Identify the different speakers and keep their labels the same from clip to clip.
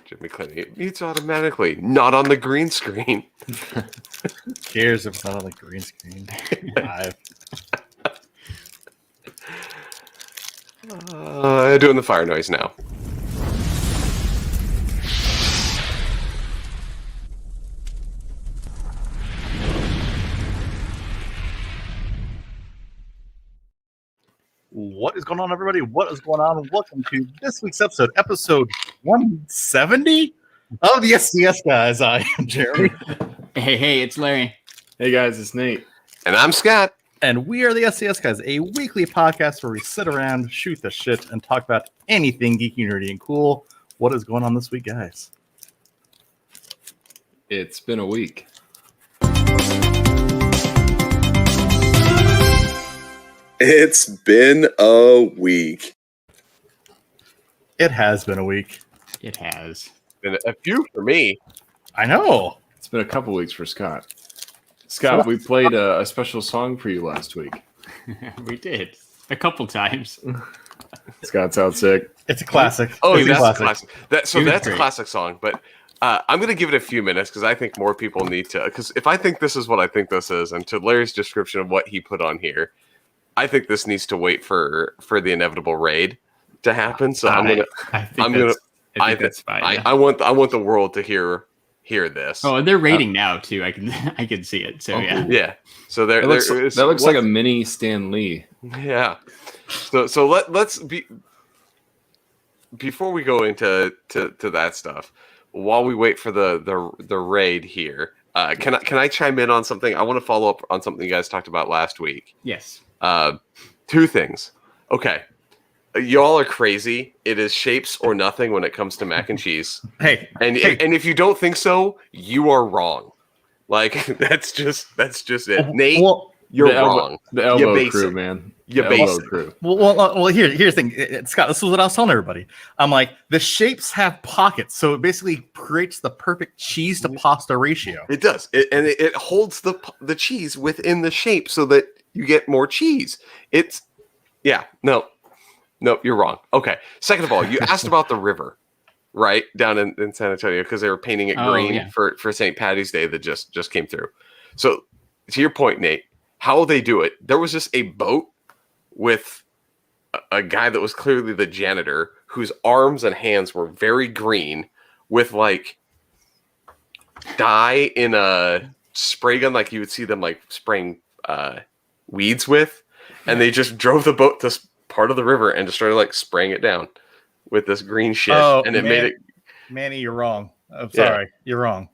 Speaker 1: Jimmy Clinton, it mutes automatically, not on the green screen.
Speaker 2: Who cares if it's not on the green screen?
Speaker 1: Doing the fire noise now.
Speaker 2: What is going on, everybody? What is going on? Welcome to this week's episode 170 of the STS Guys. I am Jeremy.
Speaker 3: Hey, it's Larry.
Speaker 4: Hey guys, it's Nate.
Speaker 1: And I'm Scott.
Speaker 2: And we are the STS Guys, a weekly podcast where we sit around, shoot the shit, and talk about anything geeky, nerdy, and cool. What is going on this week, guys?
Speaker 4: It's been a week.
Speaker 1: It's been a week.
Speaker 2: It has been a week.
Speaker 3: It has.
Speaker 1: Been a few for me.
Speaker 2: I know.
Speaker 4: It's been a couple weeks for Scott. Scott, we played a special song for you last week.
Speaker 3: We did. A couple times.
Speaker 4: Scott's out sick.
Speaker 2: It's a classic.
Speaker 1: Oh,
Speaker 2: it's
Speaker 1: that's
Speaker 2: a
Speaker 1: a classic. That's
Speaker 3: great.
Speaker 1: a classic song, but I'm going to give it a few minutes because I think more people need to. Because if I think this is what I think this is, and to Larry's description of what he put on here, I think this needs to wait for the inevitable raid to happen. So I think that's fine. I want the world to hear this.
Speaker 3: Oh, and they're raiding now too. I can see it. So
Speaker 1: yeah. So that
Speaker 4: looks like a mini Stan Lee.
Speaker 1: Yeah. So let's be before we go into that stuff. While we wait for the raid here, can I chime in on something? I want to follow up on something you guys talked about last week.
Speaker 3: Yes.
Speaker 1: Two things. Okay. Y'all are crazy. It is shapes or nothing when it comes to mac and cheese.
Speaker 2: Hey.
Speaker 1: And if you don't think so, you are wrong. Like that's just it. Nate, you're wrong.
Speaker 4: The elbow crew, man.
Speaker 1: You
Speaker 4: elbow crew.
Speaker 2: Well, here's the thing, Scott. This is what I was telling everybody. I'm like, the shapes have pockets, so it basically creates the perfect cheese to pasta ratio.
Speaker 1: It does, it holds the cheese within the shape so that you get more cheese. Nope, you're wrong. Okay. Second of all, you asked about the river, right down in San Antonio because they were painting it green for St. Patty's Day that just came through. So to your point, Nate, how they do it? There was just a boat with a guy that was clearly the janitor whose arms and hands were very green with like dye in a spray gun, like you would see them like spraying weeds with, and they just drove the boat to part of the river and just started like spraying it down with this green shit, and it made it. Manny,
Speaker 2: you're wrong. I'm sorry, you're wrong.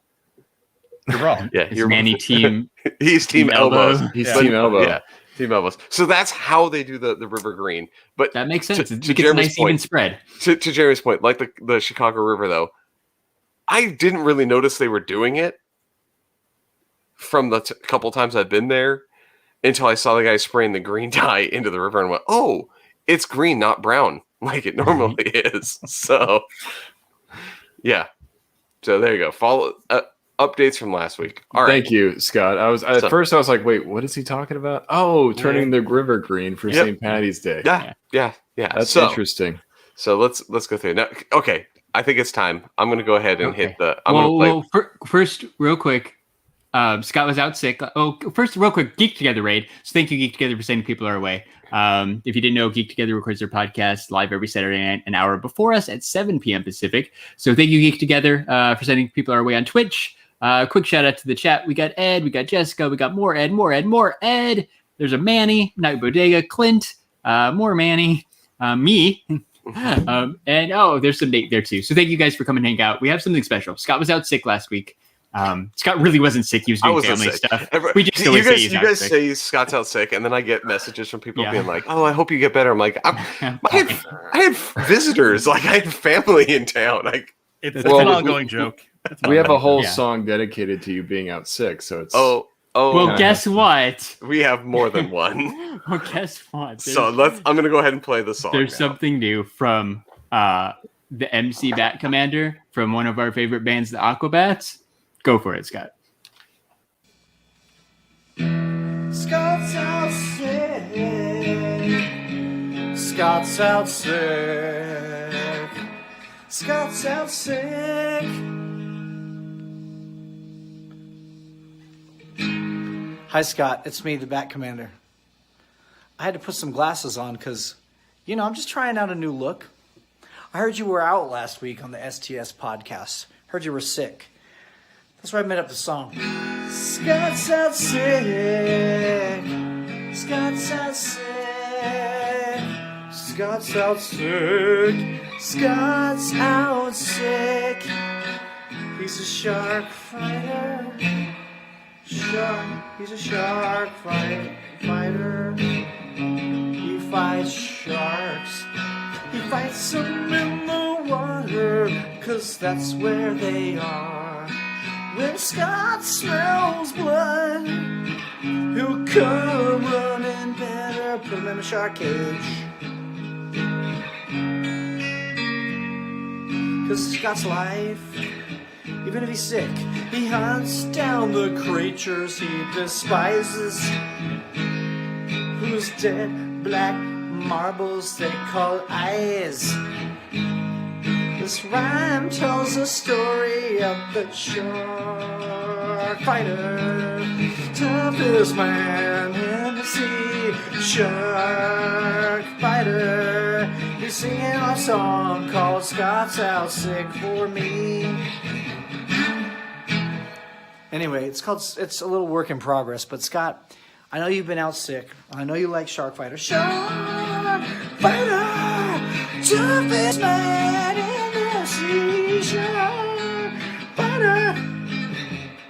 Speaker 2: You're wrong.
Speaker 1: Yeah,
Speaker 3: you're Manny team.
Speaker 1: He's team elbows.
Speaker 4: He's team elbow.
Speaker 1: Yeah, team elbows. So that's how they do the river green. But
Speaker 3: that makes sense. It gets a nice even spread.
Speaker 1: To Jeremy's point, like the Chicago River, though, I didn't really notice they were doing it from the couple times I've been there until I saw the guy spraying the green dye into the river and went, "Oh, it's green, not brown, like it normally is." So, yeah. So there you go. Follow updates from last week. All right.
Speaker 4: Thank you, Scott. At first I was like, "Wait, what is he talking about?" Oh, turning the river green for St. Patty's Day.
Speaker 1: Yeah.
Speaker 4: That's interesting.
Speaker 1: So let's go through now. Okay, I think it's time. I'm going to go ahead and hit the.
Speaker 3: First, real quick. Scott was out sick. First, real quick, Geek Together raid. So thank you, Geek Together, for sending people our way. If you didn't know, Geek Together records their podcast live every Saturday night, an hour before us at 7 p.m. Pacific. So thank you, Geek Together, for sending people our way on Twitch. Quick shout out to the chat. We got Ed, we got Jessica, we got more Ed. There's a Manny, Night Bodega, Clint, more Manny, me. And there's some Nate there too. So thank you guys for coming and hang out. We have something special. Scott was out sick last week. Scott really wasn't sick. He was doing family stuff. We just
Speaker 1: you guys say Scott's out sick, and then I get messages from people being like, "Oh, I hope you get better." I'm like, I had visitors, like I had family in town.
Speaker 2: It's an ongoing joke.
Speaker 4: We have a whole song dedicated to you being out sick, so it's
Speaker 3: well, guess what?
Speaker 1: We have more than one.
Speaker 3: Well, guess what?
Speaker 1: I'm gonna go ahead and play the song.
Speaker 3: There's something new from the MC Bat Commander from one of our favorite bands, the Aquabats. Go for it, Scott.
Speaker 5: Scott's out sick. Scott's out sick. Scott sounds sick. Hi, Scott. It's me, the Bat Commander. I had to put some glasses on because, I'm just trying out a new look. I heard you were out last week on the STS podcast. Heard you were sick. That's why I made up the song. Scott sounds sick. Scott sounds sick. Scott's out sick. Scott's out sick. He's a shark fighter. He's a shark fighter. He fights sharks. He fights them in the water, 'cause that's where they are. When Scott smells blood, he'll come running better. Put him in a shark cage. 'Cause Scott's life, even if he's sick, he hunts down the creatures he despises, whose dead black marbles they call eyes. This rhyme tells a story of the shark fighter, toughest man in the sea, shark fighter. He's singing a song called Scott's Out Sick for Me. Anyway, it's a little work in progress, but Scott, I know you've been out sick. I know you like Shark Fighter. Shark Fighter, toughest man in the sea. Shark Fighter,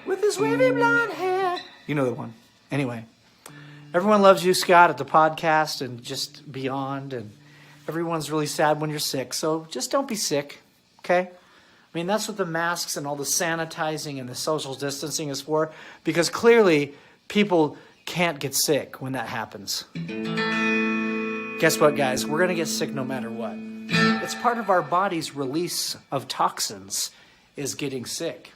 Speaker 5: with his wavy blonde hair. You know the one. Anyway, everyone loves you, Scott, at the podcast and just beyond. And everyone's really sad when you're sick. So just don't be sick, okay? I mean, that's what the masks and all the sanitizing and the social distancing is for, because clearly people can't get sick when that happens. Guess what, guys? We're going to get sick no matter what. It's part of our body's release of toxins is getting sick.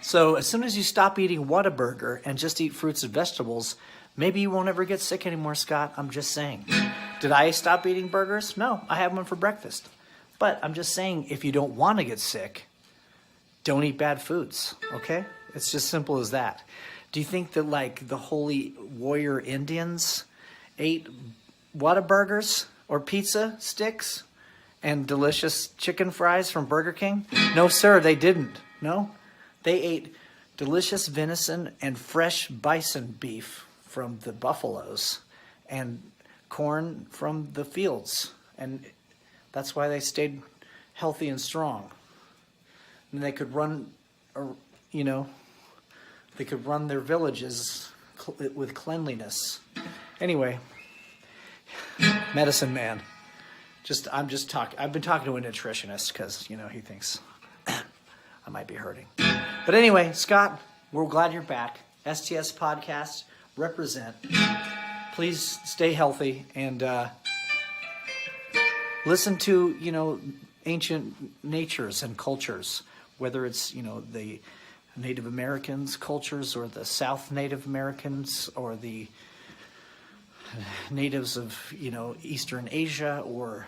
Speaker 5: So as soon as you stop eating Whataburger and just eat fruits and vegetables, maybe you won't ever get sick anymore, Scott. I'm just saying. Did I stop eating burgers? No, I have one for breakfast. But I'm just saying, if you don't want to get sick, don't eat bad foods, okay? It's just simple as that. Do you think that, like, the holy warrior Indians ate Whataburgers or pizza sticks and delicious chicken fries from Burger King? No, sir, they didn't. No, they ate delicious venison and fresh bison beef from the buffaloes and corn from the fields. And that's why they stayed healthy and strong. And they could run, they could run their villages with cleanliness. Anyway, medicine man. I've been talking to a nutritionist because, he thinks I might be hurting. But anyway, Scott, we're glad you're back. STS Podcast, represent. Please stay healthy and listen to, ancient natures and cultures, whether it's, the Native Americans cultures or the South Native Americans or the natives of, Eastern Asia or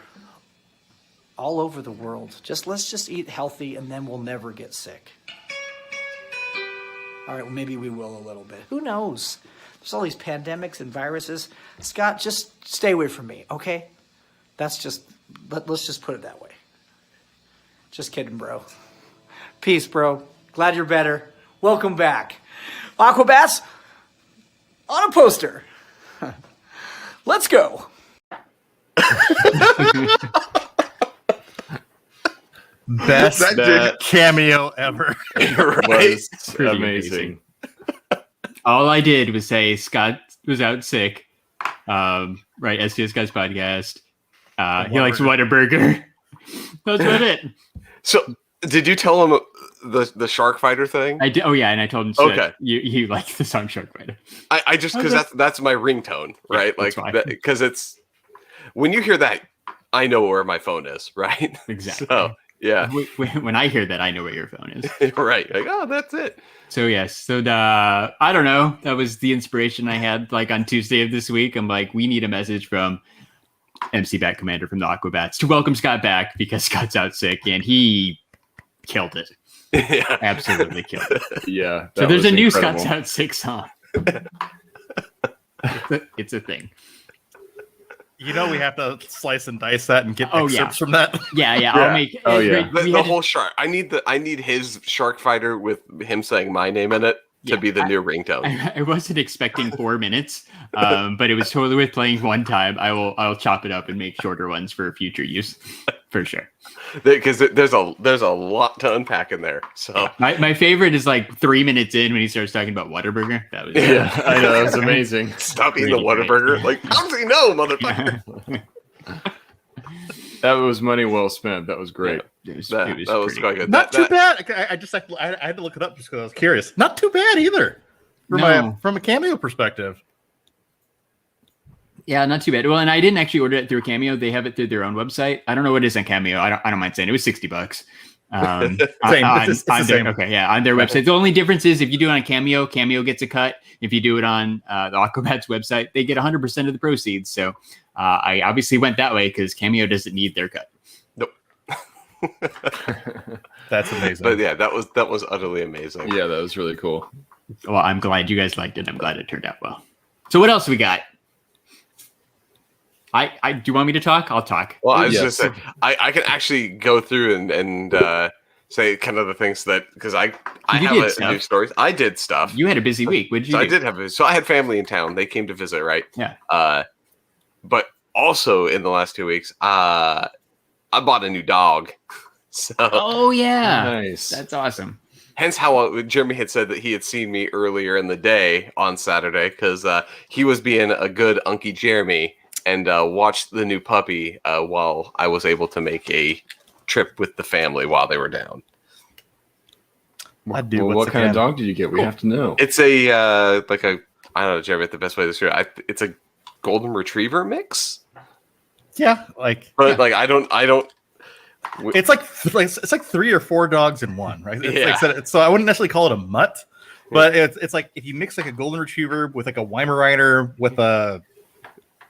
Speaker 5: all over the world. Let's just eat healthy and then we'll never get sick. All right, well, maybe we will a little bit. Who knows? There's all these pandemics and viruses. Scott, just stay away from me, okay? Let's just put it that way. Just kidding, bro. Peace, bro. Glad you're better. Welcome back. Aquabats on a poster. Let's go.
Speaker 2: Best cameo ever.
Speaker 1: Right?
Speaker 4: Was amazing.
Speaker 3: All I did was say Scott was out sick. Right, STS Guys Podcast. He likes Whataburger. That's about it.
Speaker 1: So, did you tell him the Shark Fighter thing?
Speaker 3: I did. Oh yeah, and I told him.
Speaker 1: Okay.
Speaker 3: You like the song Shark Fighter.
Speaker 1: I just because that's my ringtone, right?
Speaker 3: Yeah,
Speaker 1: because it's when you hear that, I know where my phone is, right?
Speaker 3: Exactly.
Speaker 1: So yeah.
Speaker 3: When I hear that, I know where your phone is.
Speaker 1: Right. Like, oh, that's it.
Speaker 3: So yes. So I don't know. That was the inspiration I had. Like on Tuesday of this week, I'm like, we need a message from MC Bat Commander from the Aquabats to welcome Scott back because Scott's out sick, and he killed it.
Speaker 1: Yeah.
Speaker 3: Absolutely killed it.
Speaker 4: Yeah.
Speaker 3: So there's a new
Speaker 4: incredible.
Speaker 3: Scott's out sick song. It's a thing.
Speaker 2: You know, we have to slice and dice that and get
Speaker 3: Oh,
Speaker 2: excerpts from that.
Speaker 3: Yeah.
Speaker 4: Yeah.
Speaker 3: I'll make.
Speaker 4: Oh, yeah.
Speaker 1: The whole shark. I need his shark fighter with him saying my name in it to be the new ringtone.
Speaker 3: I wasn't expecting 4 minutes, but it was totally worth playing one time. I'll chop it up and make shorter ones for future use, for sure.
Speaker 1: Because there's a lot to unpack in there. So
Speaker 3: My favorite is like 3 minutes in when he starts talking about Whataburger. That was
Speaker 4: Yeah, I know. That was amazing.
Speaker 1: stop eating the
Speaker 3: Really
Speaker 1: Whataburger. Like, obviously no, motherfucker.
Speaker 4: That was money well spent. That was great.
Speaker 3: It was
Speaker 1: That was
Speaker 3: pretty
Speaker 1: quite good.
Speaker 2: Not too bad. I just like I had to look it up just because I was curious. Not too bad either. From a Cameo perspective.
Speaker 3: Yeah, not too bad. Well, and I didn't actually order it through Cameo. They have it through their own website. I don't know what it is on Cameo. I don't mind saying it was $60.
Speaker 2: Same. It's the same.
Speaker 3: Okay, yeah, on their website. The only difference is if you do it on Cameo, Cameo gets a cut. If you do it on the Aquabats website, they get 100% of the proceeds. So I obviously went that way because Cameo doesn't need their cut.
Speaker 1: Nope.
Speaker 2: That's amazing.
Speaker 1: But yeah, that was utterly amazing.
Speaker 4: Yeah, that was really cool.
Speaker 3: Well, I'm glad you guys liked it. I'm glad it turned out well. So what else we got? I do you want me to talk? I'll talk.
Speaker 1: Well, I was
Speaker 4: Yes.
Speaker 1: just saying, I can actually go through and say kind of the things that because I
Speaker 3: You
Speaker 1: have
Speaker 3: did
Speaker 1: a
Speaker 3: stuff.
Speaker 1: new stories. I did stuff.
Speaker 3: You had a busy week. What did you
Speaker 1: So
Speaker 3: do?
Speaker 1: I did have so I had family in town. They came to visit, right?
Speaker 3: Yeah.
Speaker 1: But also in the last 2 weeks, I bought a new dog. So
Speaker 3: Oh yeah.
Speaker 4: Nice.
Speaker 3: That's awesome.
Speaker 1: hence how Jeremy had said that he had seen me earlier in the day on Saturday because he was being a good Unky Jeremy and watched the new puppy while I was able to make a trip with the family while they were down.
Speaker 2: I do.
Speaker 4: Well, what kind of dog did you get? We have to know.
Speaker 1: It's a I don't know, Jeremy, the best way to describe it. It's a golden retriever mix,
Speaker 2: Yeah,
Speaker 1: but like I don't.
Speaker 2: it's like 3 or 4 dogs in one, right? It's
Speaker 1: Yeah.
Speaker 2: so I wouldn't necessarily call it a mutt, but it's like if you mix like a golden retriever with like a Weimaraner with a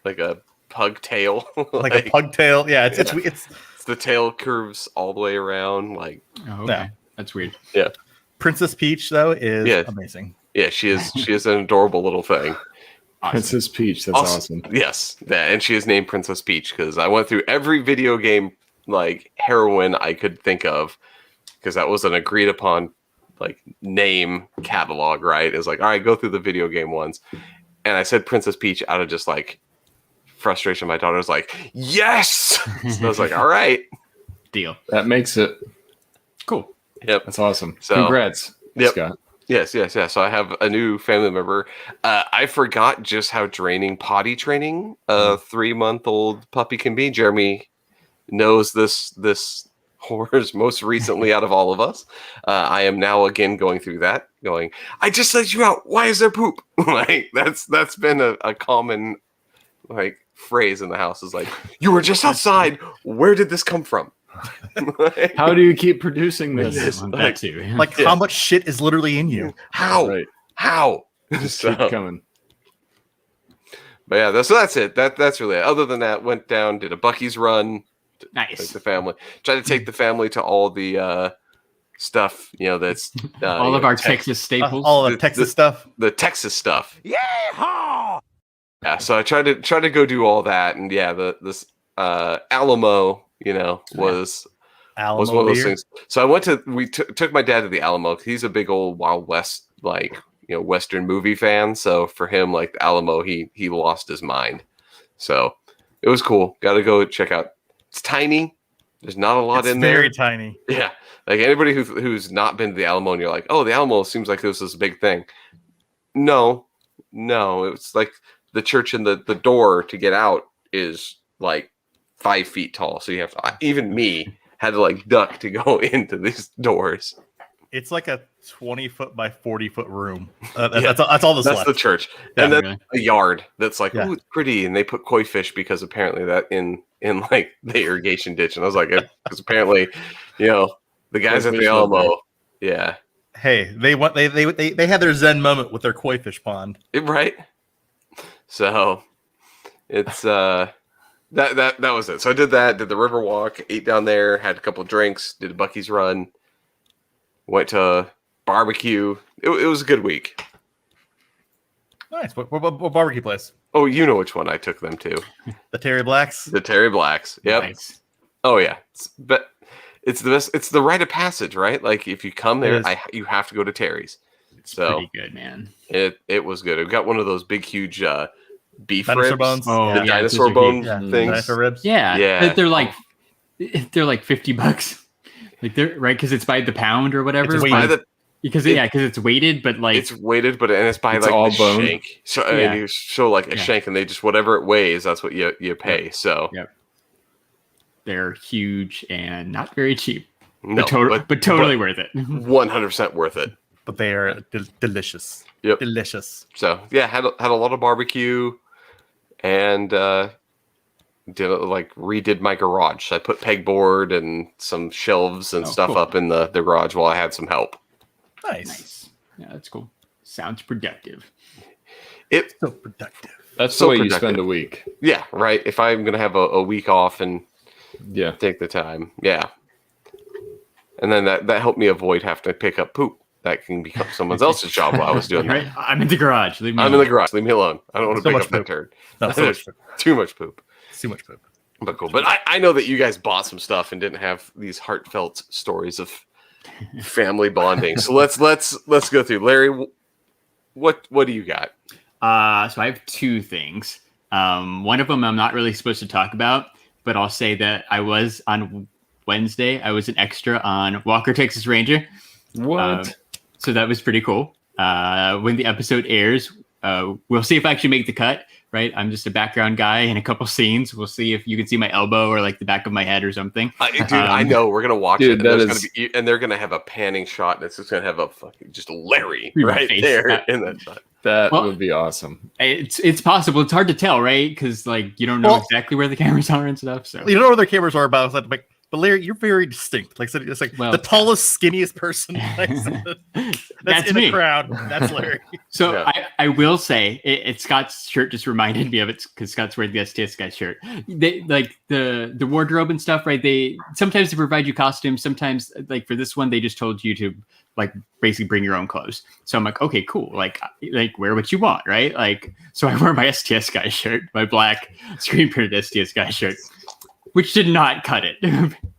Speaker 1: Like a pug tail,
Speaker 2: like a pugtail. Yeah, it's
Speaker 1: the tail curves all the way around. Like
Speaker 3: Oh, okay.
Speaker 2: Yeah.
Speaker 3: That's weird.
Speaker 2: Princess Peach though is
Speaker 1: Yeah.
Speaker 2: amazing.
Speaker 1: yeah, she is an adorable little thing.
Speaker 3: Awesome.
Speaker 4: Princess Peach. That's
Speaker 1: Also-
Speaker 4: awesome.
Speaker 1: Yes, and she is named Princess Peach because I went through every video game like heroine I could think of because that was an agreed upon like name catalog, right? It's like, all right, go through the video game ones, and I said Princess Peach out of just like frustration. My daughter was like, yes. So I was like, all right,
Speaker 3: Deal.
Speaker 4: That makes it.
Speaker 3: Cool.
Speaker 1: yep.
Speaker 4: That's awesome.
Speaker 1: So-
Speaker 4: Congrats,
Speaker 1: Yep.
Speaker 4: Scott.
Speaker 1: Yes. So I have a new family member. I forgot just how draining potty training a 3-month-old puppy can be. Jeremy knows this horrors most recently out of all of us. I am now again going through that. Going, I just let you out. Why is there poop? Like that's been a common like phrase in the house. Is like, you were just outside. Where did this come from? Like,
Speaker 4: How do you keep producing
Speaker 3: Yeah,
Speaker 4: this?
Speaker 3: I want that too. Yeah.
Speaker 2: Like how much shit is literally in you?
Speaker 1: how?
Speaker 4: Right.
Speaker 1: How?
Speaker 4: Just
Speaker 1: So-
Speaker 4: keep coming.
Speaker 1: But yeah, that's it. That's really it. Other than that, went down, did a Bucky's run, take
Speaker 3: Nice.
Speaker 1: the family. Tried to take the family to all the stuff, that's
Speaker 3: All of our Texas staples.
Speaker 2: All of the
Speaker 1: The-
Speaker 2: Texas stuff.
Speaker 1: the Texas stuff. Yeah, so I tried to go do all that, and yeah, this Alamo, was
Speaker 2: Alamo
Speaker 1: one of those
Speaker 2: beer.
Speaker 1: things. So I went we took my dad to the Alamo. 'Cause he's a big old Wild West Western movie fan. So for him, like the Alamo, he lost his mind. So it was cool. Got to go check out. It's tiny. There's not a lot
Speaker 2: It's
Speaker 1: in there.
Speaker 2: very tiny.
Speaker 1: Yeah, like anybody who's not been to the Alamo, and you're like, oh, the Alamo seems like this is a big thing. No, it's like the church and the door to get out is like 5 feet tall. So you have to, even me had to like duck to go into these doors.
Speaker 2: It's like a 20-foot by 40-foot room.
Speaker 1: Yeah.
Speaker 2: That's all that's
Speaker 1: That's
Speaker 2: left.
Speaker 1: the church,
Speaker 2: Yeah,
Speaker 1: and then
Speaker 3: really.
Speaker 1: a yard that's like,
Speaker 2: Yeah.
Speaker 1: ooh, it's pretty, and they put koi fish because apparently that in like the irrigation ditch, and I was like, because apparently, the guys
Speaker 4: Koi
Speaker 1: at the
Speaker 4: fish live there.
Speaker 1: Alamo, yeah,
Speaker 2: Hey, they had their Zen moment with their koi fish pond.
Speaker 1: right. So it's that was it. So I did that. Did the river walk. Ate down there. Had a couple of drinks. Did a Buc-ee's run. Went to barbecue. It was a good week.
Speaker 2: Nice. What barbecue place?
Speaker 1: Oh, you know which one I took them to.
Speaker 2: The Terry Blacks.
Speaker 1: The Terry Blacks. Yep.
Speaker 3: Nice.
Speaker 1: Oh yeah. But it's the best. It's the rite of passage, right? Like if you come there, you have to go to Terry's.
Speaker 3: It's pretty good, man.
Speaker 1: It was good. It got one of those big, huge beef
Speaker 2: Dinosaur
Speaker 1: ribs.
Speaker 2: bones.
Speaker 1: The
Speaker 3: yeah,
Speaker 1: dinosaur bone things.
Speaker 2: Dinosaur ribs.
Speaker 3: Yeah.
Speaker 1: Yeah.
Speaker 3: They're like $50. Like they're right because it's by the pound or whatever. Because it's weighted, but like
Speaker 1: it's weighted, but and it's by
Speaker 4: it's
Speaker 1: like
Speaker 4: all
Speaker 1: the
Speaker 4: bone.
Speaker 1: shank. So and you show like a shank, and they just whatever it weighs, that's what you pay. So
Speaker 3: they're huge and not very cheap.
Speaker 1: no,
Speaker 3: but totally worth it.
Speaker 1: 100% worth it.
Speaker 2: But they are delicious.
Speaker 1: Yep.
Speaker 2: Delicious.
Speaker 1: So yeah, had a lot of barbecue, and redid my garage. So I put pegboard and some shelves and stuff up in the garage while I had some help.
Speaker 2: Nice.
Speaker 3: Yeah, that's cool. Sounds productive.
Speaker 1: It's
Speaker 2: so productive.
Speaker 4: That's
Speaker 1: so
Speaker 4: the way
Speaker 1: productive.
Speaker 4: you spend a week.
Speaker 1: Yeah, right. If I'm gonna have a week off and
Speaker 4: Yeah.
Speaker 1: take the time, yeah. And then that helped me avoid having to pick up poop. That can become someone else's job while I was doing
Speaker 3: Right?
Speaker 1: that.
Speaker 3: I'm in the garage. Leave me
Speaker 1: I'm
Speaker 3: alone.
Speaker 1: in the garage. Leave me alone. I don't want to
Speaker 2: So
Speaker 1: pick
Speaker 2: much
Speaker 1: up that
Speaker 2: poop.
Speaker 1: turd.
Speaker 2: No, so much poop.
Speaker 1: Too much poop.
Speaker 2: Too much poop.
Speaker 1: But cool. But I know that you guys bought some stuff and didn't have these heartfelt stories of family bonding. So let's go through. Larry, what do you got?
Speaker 3: So I have two things. One of them I'm not really supposed to talk about, but I'll say that I was on Wednesday. I was an extra on Walker, Texas Ranger.
Speaker 4: What?
Speaker 3: So that was pretty cool. When the episode airs, we'll see if I actually make the cut. Right, I'm just a background guy in a couple scenes. We'll see if you can see my elbow or like the back of my head or something.
Speaker 1: Dude, I know we're gonna watch
Speaker 4: dude,
Speaker 1: it, and they're gonna have a panning shot, and it's just gonna have a fucking just Larry right there in that shot.
Speaker 4: That would be awesome.
Speaker 3: It's possible. It's hard to tell, right? Because like you don't know exactly where the cameras are and stuff. So
Speaker 2: you don't know where the cameras are, but I was like, but Larry, you're very distinct. Like I said, it's like the tallest, skinniest person that's in
Speaker 3: me.
Speaker 2: the crowd. That's Larry.
Speaker 3: So I will say it's Scott's shirt just reminded me of it because Scott's wearing the STS Guys shirt. They like the wardrobe and stuff, right? They sometimes they provide you costumes. Sometimes like for this one, they just told you to like basically bring your own clothes. So I'm like, okay, cool. Like wear what you want, right? Like so I wear my STS Guys shirt, my black screen printed STS Guys shirt. Which did not cut it.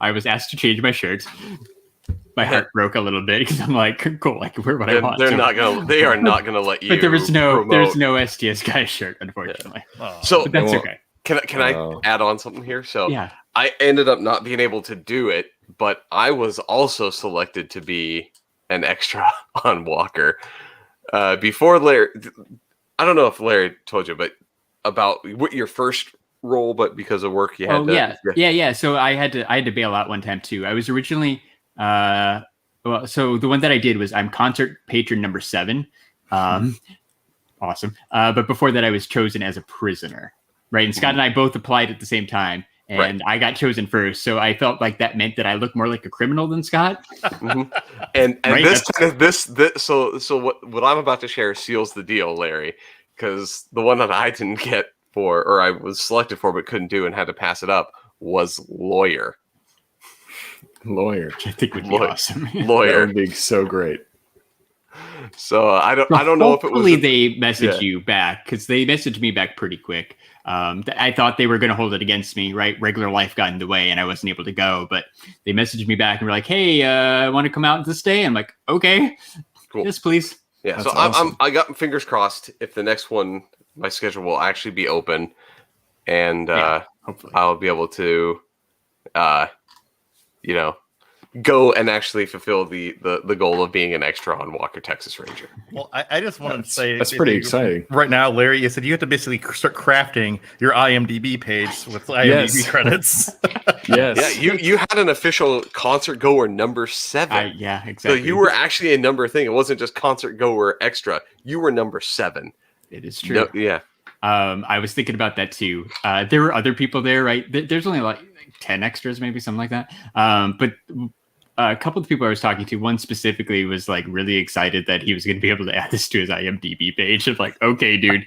Speaker 3: I was asked to change my shirt. My heart broke a little bit because I'm like, cool, I can wear what I want.
Speaker 1: They are not gonna let you.
Speaker 3: But there's no STS Guys shirt, unfortunately.
Speaker 1: Yeah. So
Speaker 3: but that's okay.
Speaker 1: Can I add on something here? So
Speaker 3: yeah.
Speaker 1: I ended up not being able to do it, but I was also selected to be an extra on Walker. Before Larry, I don't know if Larry told you, but about what your first role, but because of work you had
Speaker 3: yeah. So I had to bail out one time too. I was originally so the one that I did was I'm concert patron number 7. Awesome. But before that I was chosen as a prisoner. Right. And Scott and I both applied at the same time. And I got chosen first. So I felt like that meant that I looked more like a criminal than Scott.
Speaker 1: And so what I'm about to share seals the deal, Larry, because the one that I didn't get or I was selected for but couldn't do and had to pass it up was lawyer.
Speaker 4: Lawyer.
Speaker 3: I think would be awesome.
Speaker 1: Lawyer
Speaker 4: that would be so great.
Speaker 1: So I don't know if it was.
Speaker 3: Hopefully they message you back because they messaged me back pretty quick. I thought they were going to hold it against me, right? Regular life got in the way and I wasn't able to go, but they messaged me back and were like, "Hey, I want to come out this day." I'm like, "Okay, cool, yes, please."
Speaker 1: Yeah, that's so awesome. I got fingers crossed if the next one. My schedule will actually be open, and
Speaker 3: hopefully
Speaker 1: I'll be able to, go and actually fulfill the goal of being an extra on Walker, Texas Ranger.
Speaker 2: Well, I just wanted to say
Speaker 4: that's pretty exciting.
Speaker 2: Right now, Larry, you said you have to basically start crafting your IMDb page with IMDb credits.
Speaker 4: Yes.
Speaker 1: Yeah, you had an official concert goer number 7.
Speaker 3: Yeah, exactly.
Speaker 1: So you were actually a number thing. It wasn't just concert goer extra. You were number 7.
Speaker 3: It is true.
Speaker 1: No, yeah.
Speaker 3: I was thinking about that too. There were other people there, right? There's only like 10 extras, maybe something like that. But a couple of people I was talking to, one specifically was like really excited that he was going to be able to add this to his IMDb page. I'm like, okay, dude,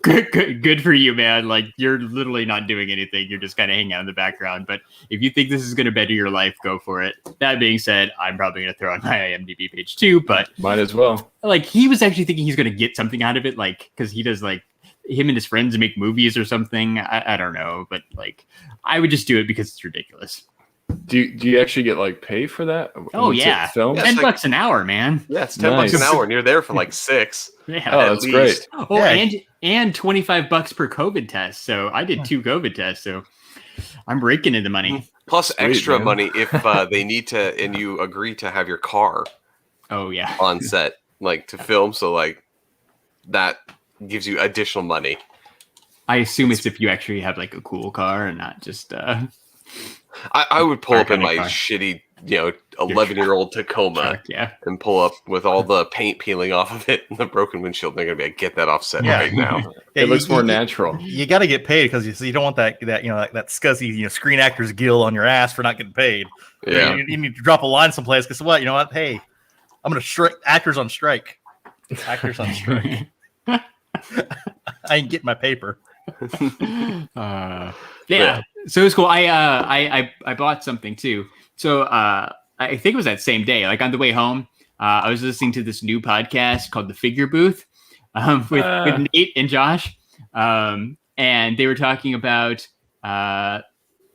Speaker 3: good for you, man. Like, you're literally not doing anything. You're just kind of hanging out in the background. But if you think this is going to better your life, go for it. That being said, I'm probably going to throw on my IMDb page too, but
Speaker 4: might as well.
Speaker 3: Like, he was actually thinking he's going to get something out of it. Like, cause he does like him and his friends make movies or something. I don't know, but like, I would just do it because it's ridiculous.
Speaker 4: Do you actually get like pay for that?
Speaker 3: Oh yeah,
Speaker 4: film?
Speaker 3: $10 an hour, man.
Speaker 1: Yeah, it's $10 an hour, and you're there for like 6.
Speaker 3: Yeah,
Speaker 4: oh, that's great.
Speaker 3: Oh, yeah. and $25 per COVID test. So I did 2 COVID tests. So I'm raking in the money.
Speaker 1: Plus
Speaker 4: Sweet,
Speaker 1: extra
Speaker 4: man.
Speaker 1: money if they need to, and you agree to have your car
Speaker 3: Oh yeah,
Speaker 1: on set, like to film. So like that gives you additional money.
Speaker 3: I assume it's if you actually have like a cool car and not just.
Speaker 1: I would pull up in my
Speaker 3: car.
Speaker 1: shitty, 11-year-old Tacoma
Speaker 3: Truck, yeah.
Speaker 1: and pull up with all the paint peeling off of it and the broken windshield. They're gonna be like, get that offset
Speaker 2: Yeah.
Speaker 1: right now.
Speaker 2: Yeah,
Speaker 4: It looks more natural.
Speaker 2: You got to get paid because you don't want that that scuzzy Screen Actors Guild on your ass for not getting paid.
Speaker 1: Yeah.
Speaker 2: You need to drop a line someplace because what? You know what? Hey, I'm gonna strike actors on strike. Actors on strike. I ain't getting my paper.
Speaker 3: Yeah. So it was cool. I bought something too. So I think it was that same day, like on the way home, I was listening to this new podcast called The Figure Booth with Nate and Josh. And they were talking about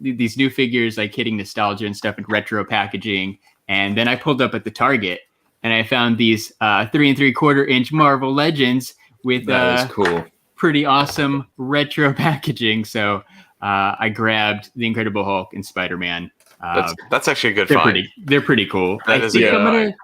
Speaker 3: these new figures, like hitting nostalgia and stuff and retro packaging. And then I pulled up at the Target and I found these 3 3/4 inch Marvel Legends with
Speaker 4: That is cool.
Speaker 3: pretty awesome retro packaging. So I grabbed the Incredible Hulk and Spider-Man.
Speaker 1: That's actually a good find.
Speaker 3: They're pretty cool.
Speaker 1: That is a good find.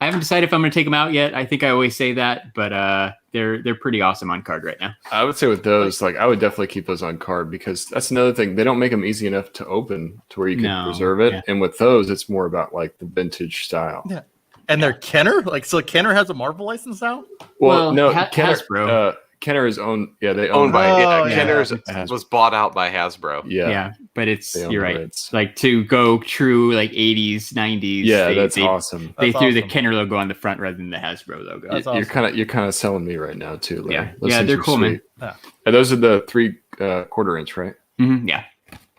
Speaker 3: I haven't decided if I'm going to take them out yet. I think I always say that, but they're pretty awesome on card right now.
Speaker 4: I would say with those, like I would definitely keep those on card because that's another thing. They don't make them easy enough to open to where you can preserve it.
Speaker 3: Yeah.
Speaker 4: And with those, it's more about like the vintage style.
Speaker 2: Yeah. And they're Kenner? So Kenner has a Marvel license now?
Speaker 3: Well,
Speaker 4: no,
Speaker 3: Hasbro.
Speaker 4: Kenner is owned. Yeah, they
Speaker 1: Owned by
Speaker 2: yeah.
Speaker 1: Kenner's
Speaker 4: Hasbro.
Speaker 1: was bought out by Hasbro.
Speaker 3: Yeah, but
Speaker 4: They own
Speaker 3: you're
Speaker 4: the
Speaker 3: right.
Speaker 4: rights.
Speaker 3: Like to go true like 80s, 90s.
Speaker 4: Yeah, that's awesome.
Speaker 3: They
Speaker 2: That's
Speaker 3: threw the
Speaker 2: awesome.
Speaker 3: Kenner logo on the front rather than the Hasbro logo.
Speaker 2: That's
Speaker 4: You're
Speaker 2: awesome.
Speaker 4: kind of selling me right now too. Larry.
Speaker 3: Yeah.
Speaker 4: Those
Speaker 3: Yeah,
Speaker 4: things
Speaker 3: they're
Speaker 4: are
Speaker 3: cool, man.
Speaker 4: sweet.
Speaker 2: Yeah.
Speaker 4: And those are the 3 1/4 inch, right?
Speaker 3: Mhm, yeah.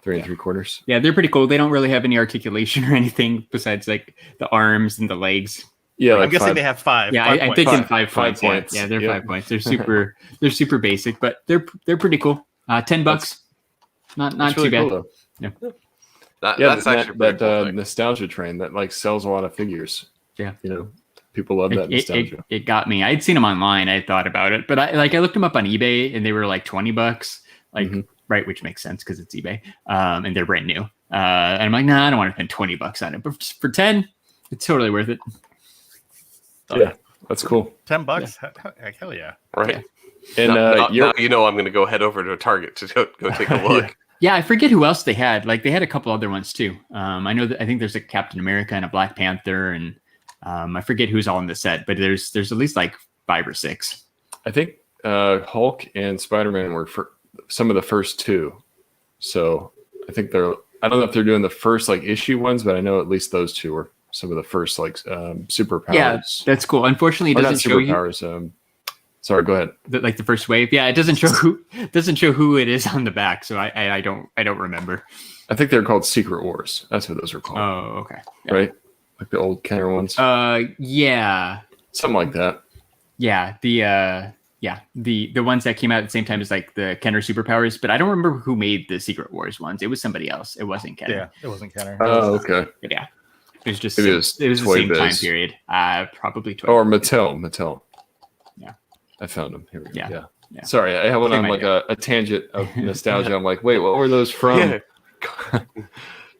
Speaker 4: 3 3/4.
Speaker 3: Yeah, they're pretty cool. They don't really have any articulation or anything besides like the arms and the legs.
Speaker 4: Yeah,
Speaker 2: I'm
Speaker 4: like
Speaker 2: guessing
Speaker 4: 5
Speaker 2: they have 5.
Speaker 3: Yeah,
Speaker 2: 5
Speaker 3: I'm
Speaker 2: points.
Speaker 3: thinking 5
Speaker 4: 5
Speaker 3: points.
Speaker 4: points.
Speaker 3: Yeah, they're
Speaker 4: Yep.
Speaker 3: 5 points. They're super basic, but they're pretty cool. $10. Not
Speaker 4: That's
Speaker 3: too
Speaker 4: really
Speaker 3: bad.
Speaker 4: cool, though.
Speaker 1: That's
Speaker 4: Yeah,
Speaker 1: actually pretty cool thing.
Speaker 4: nostalgia train that like sells a lot of figures.
Speaker 3: Yeah.
Speaker 4: People love that nostalgia.
Speaker 3: It got me. I'd seen them online. I thought about it, but I looked them up on eBay and they were like $20, right, which makes sense because it's eBay, and they're brand new. And I'm like, nah, I don't want to spend $20 on it, but for 10, it's totally worth it.
Speaker 4: Yeah, that's cool.
Speaker 2: $10? Hell yeah.
Speaker 1: Right.
Speaker 4: And
Speaker 1: now
Speaker 4: you're
Speaker 1: I'm going to go head over to a Target to go take a look.
Speaker 3: Yeah, I forget who else they had. Like they had a couple other ones too. I think there's a Captain America and a Black Panther, and I forget who's all in the set, but there's at least like 5 or 6.
Speaker 4: I think Hulk and Spider-Man were for some of the first 2. So I think I don't know if they're doing the first like issue ones, but I know at least those 2 were some of the first like superpowers.
Speaker 3: Yeah, that's cool. Unfortunately, it
Speaker 4: Or not
Speaker 3: doesn't show you
Speaker 4: superpowers. Sorry, go ahead.
Speaker 3: like the first wave. Yeah, it doesn't show who it is on the back, so I don't remember.
Speaker 4: I think they're called Secret Wars. That's what those are called.
Speaker 3: Oh, okay. Yeah.
Speaker 4: Right? Like the old Kenner ones.
Speaker 3: Yeah.
Speaker 4: Something like that.
Speaker 3: Yeah, the ones that came out at the same time as like the Kenner superpowers, but I don't remember who made the Secret Wars ones. It was somebody else. It wasn't Kenner.
Speaker 2: Yeah, it wasn't Kenner.
Speaker 4: Oh, okay.
Speaker 3: But yeah, it was just
Speaker 4: Maybe
Speaker 3: it was the
Speaker 4: Toy
Speaker 3: same time
Speaker 4: Biz.
Speaker 3: period. Probably 12.
Speaker 4: Or Mattel.
Speaker 3: Yeah.
Speaker 4: I found them. Here we go.
Speaker 3: Yeah.
Speaker 4: Sorry, I went
Speaker 3: Same
Speaker 4: on like
Speaker 3: idea.
Speaker 4: a tangent of nostalgia. I'm like, wait, what were those from?
Speaker 1: Yeah.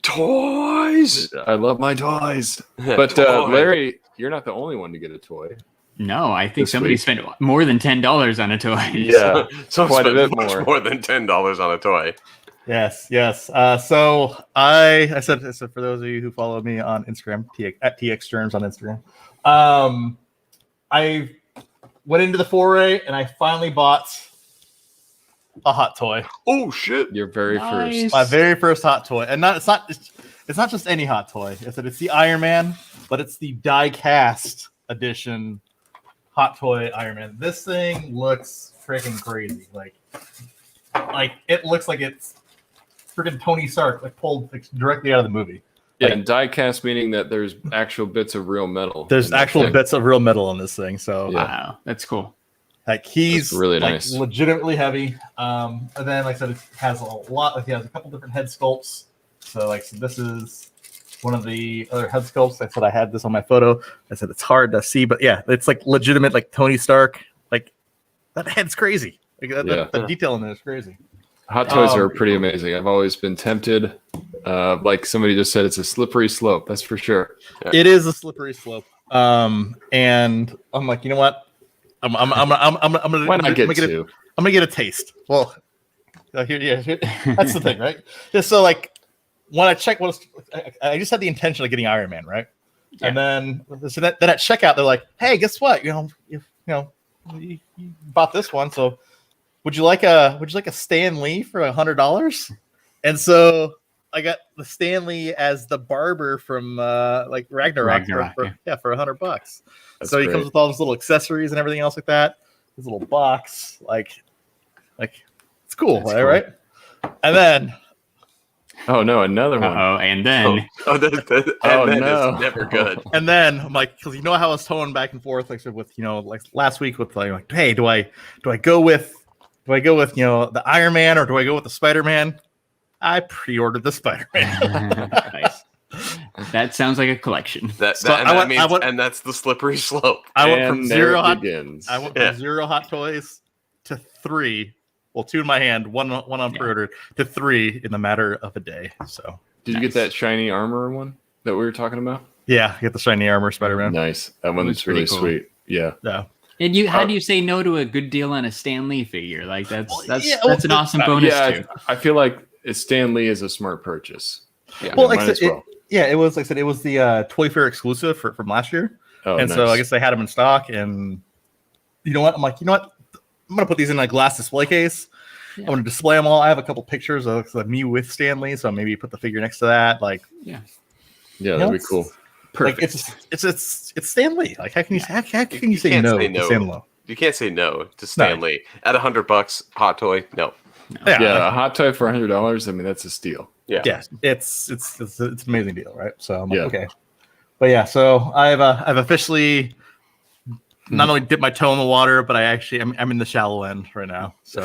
Speaker 1: Toys.
Speaker 4: I love my toys. But
Speaker 1: Toy.
Speaker 4: Larry, you're not the only one to get a toy.
Speaker 3: No, I think
Speaker 4: This
Speaker 3: somebody
Speaker 4: week.
Speaker 3: spent more than $10 on a toy.
Speaker 4: Yeah,
Speaker 1: So
Speaker 4: quite a
Speaker 1: spent
Speaker 4: bit
Speaker 1: much
Speaker 4: more.
Speaker 1: more than $10 on a toy.
Speaker 2: Yes. So I said for those of you who follow me on Instagram, at TXTerms on Instagram, I went into the foray and I finally bought a hot toy.
Speaker 1: Oh shit!
Speaker 4: Your very
Speaker 3: Nice.
Speaker 4: first.
Speaker 2: My very first hot toy, and it's not just any hot toy. It's the Iron Man, but it's the die-cast edition hot toy Iron Man. This thing looks freaking crazy. Like it looks like it's freaking Tony Stark, like pulled directly out of the movie.
Speaker 4: Yeah,
Speaker 2: Like,
Speaker 4: and die cast meaning that there's actual bits of real metal.
Speaker 2: there's
Speaker 4: in that
Speaker 2: actual
Speaker 4: thing.
Speaker 2: bits of real metal in this thing. So
Speaker 4: Yeah.
Speaker 3: Wow, that's cool.
Speaker 2: like he's
Speaker 4: That's really
Speaker 2: like
Speaker 4: nice.
Speaker 2: legitimately heavy. And then like I said, it has a lot. Like, he has a couple different head sculpts. So this is one of the other head sculpts. I said I had this on my photo. I said it's hard to see, but yeah, it's like legitimate, like Tony Stark. Like that head's crazy. Like the detail in there is crazy.
Speaker 4: Hot toys are pretty amazing. I've always been tempted. Like somebody just said, it's a slippery slope. That's for sure.
Speaker 2: It is a slippery slope. And I'm like, you know what? I'm gonna
Speaker 4: Why not get
Speaker 2: I'm
Speaker 4: two?
Speaker 2: gonna get a taste. Well, here, that's the thing, right? Just so like when I check I just had the intention of getting Iron Man, right?
Speaker 3: Yeah.
Speaker 2: And then at checkout, they're like, hey, guess what? You bought this one, so would you like a Stan Lee for $100? And so I got the Stan Lee as the barber from Ragnarok for $100.
Speaker 4: That's
Speaker 2: so he
Speaker 4: great.
Speaker 2: comes with all his little accessories and everything else like that. His little box, like it's cool,
Speaker 4: That's
Speaker 2: right? And then
Speaker 4: Oh no, another one.
Speaker 3: Oh, and then
Speaker 1: It's never good.
Speaker 2: and then I'm like, because you know how I was towing back and forth, like with like last week with like, hey, do I go with the Iron Man or do I go with the Spider-Man? I pre-ordered the Spider-Man.
Speaker 3: nice. That sounds like a collection.
Speaker 1: That's the slippery slope.
Speaker 2: I went
Speaker 4: And
Speaker 2: from
Speaker 4: there
Speaker 2: zero
Speaker 4: it
Speaker 2: hot.
Speaker 4: begins.
Speaker 2: I went from 0 hot toys to 3. Well, 2 in my hand, one on pre-order to 3 in the matter of a day. So
Speaker 4: Did you get that shiny armor one that we were talking about?
Speaker 2: yeah, get the shiny armor Spider-Man.
Speaker 4: Nice. That one's
Speaker 3: Looks pretty
Speaker 4: really
Speaker 3: cool.
Speaker 4: sweet. Yeah.
Speaker 2: Yeah.
Speaker 3: And how do you say no to a good deal on a Stan Lee figure? Like that's
Speaker 2: yeah,
Speaker 3: that's an awesome bonus
Speaker 4: Yeah,
Speaker 3: too.
Speaker 4: I feel like Stan Lee is a smart purchase.
Speaker 1: Yeah.
Speaker 2: Well,
Speaker 4: might
Speaker 2: like I
Speaker 4: as
Speaker 2: said,
Speaker 4: well.
Speaker 2: it was like I said, it was the Toy Fair exclusive from last year.
Speaker 4: Oh,
Speaker 2: and
Speaker 4: nice.
Speaker 2: so I guess they had them in stock. And you know what? I'm like, you know what? I'm gonna put these in a glass display case.
Speaker 3: Yeah.
Speaker 2: I'm gonna display them all. I have a couple pictures of me with Stan Lee, so maybe put the figure next to that. Like,
Speaker 4: yeah,
Speaker 2: you
Speaker 4: that'd
Speaker 2: know,
Speaker 4: be cool.
Speaker 2: Like it's Stan Lee. Like, how can you
Speaker 1: You
Speaker 2: say
Speaker 1: can't
Speaker 2: no
Speaker 1: say
Speaker 2: to
Speaker 1: no.
Speaker 2: Stan Lee?
Speaker 1: You can't say no to Stanley at $100. Hot toy, no.
Speaker 4: Yeah, a hot toy for $100. I mean, that's a steal.
Speaker 1: Yeah,
Speaker 2: Yeah, it's an amazing deal, right? So I'm like,
Speaker 4: Yeah.
Speaker 2: okay, but yeah, so I've officially not only dipped my toe in the water, but I'm in the shallow end right now. So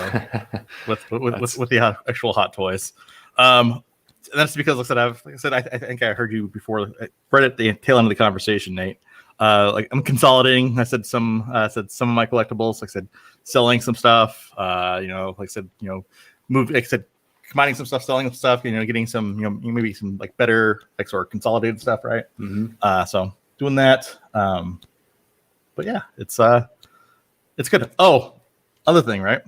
Speaker 2: with the actual hot toys, and that's because like I said, I think I heard you before, right at the tail end of the conversation, Nate. Like I'm consolidating. I said some of my collectibles. Like I said, selling some stuff. Combining some stuff, selling some stuff. Getting some, maybe some like better, like sort of consolidated stuff, right?
Speaker 4: Mm-hmm.
Speaker 2: So doing that. But yeah, it's good. Oh, other thing, right?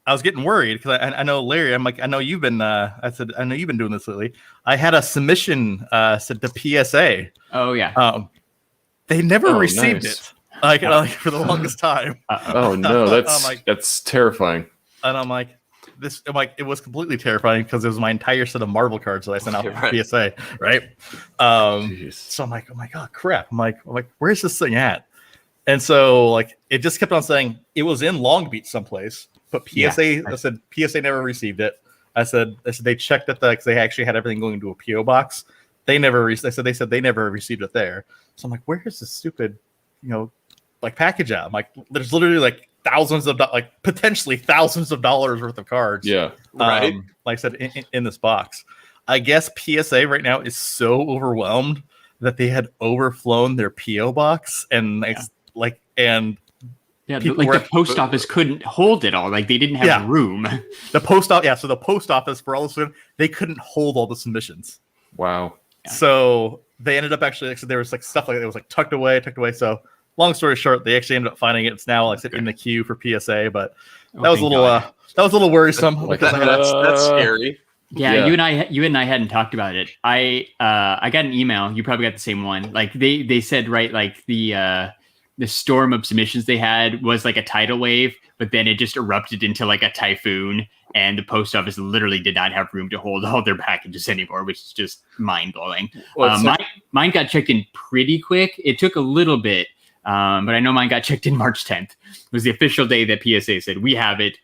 Speaker 2: I was getting worried because I know Larry. I'm like, I know you've been. I know you've been doing this lately. I had a submission said to PSA.
Speaker 3: Oh yeah.
Speaker 2: They never
Speaker 4: Oh,
Speaker 2: received
Speaker 4: nice.
Speaker 2: it. Like for the longest time.
Speaker 4: Oh no, that's terrifying.
Speaker 2: And I'm like, it was completely terrifying because it was my entire set of Marvel cards that I sent out for
Speaker 1: Right.
Speaker 2: PSA, right?
Speaker 4: Jeez.
Speaker 2: So I'm like, oh crap. I'm like, where's this thing at? And so like it just kept on saying it was in Long Beach someplace, but PSA I said PSA never received it. I said they checked at because they actually had everything going into a PO box. They said they never received it there. So I'm like, where is this stupid, like package at? I'm like, there's literally like potentially thousands of dollars worth of cards.
Speaker 4: Yeah.
Speaker 1: Right.
Speaker 2: Like I said, in this box. I guess PSA right now is so overwhelmed that they had overflown their PO box and
Speaker 3: the post office couldn't hold it all. Like they didn't have room.
Speaker 2: the post office. Yeah, so the post office for all of a sudden they couldn't hold all the submissions.
Speaker 4: Wow.
Speaker 3: Yeah.
Speaker 2: So they ended up actually. So there was like stuff like it was like tucked away. So long story short, they actually ended up finding it. It's now like in the queue for Psa. But that was a little worrisome.
Speaker 4: Like
Speaker 1: That's scary.
Speaker 3: Yeah, you and I hadn't talked about it. I got an email. You probably got the same one. Like they said, right? Like the storm of submissions they had was like a tidal wave but then it just erupted into like a typhoon, and the post office literally did not have room to hold all their packages anymore, which is just mind blowing. Mine got checked in pretty quick. It took a little bit. But I know mine got checked in March 10th. It was the official day that PSA said, we have it.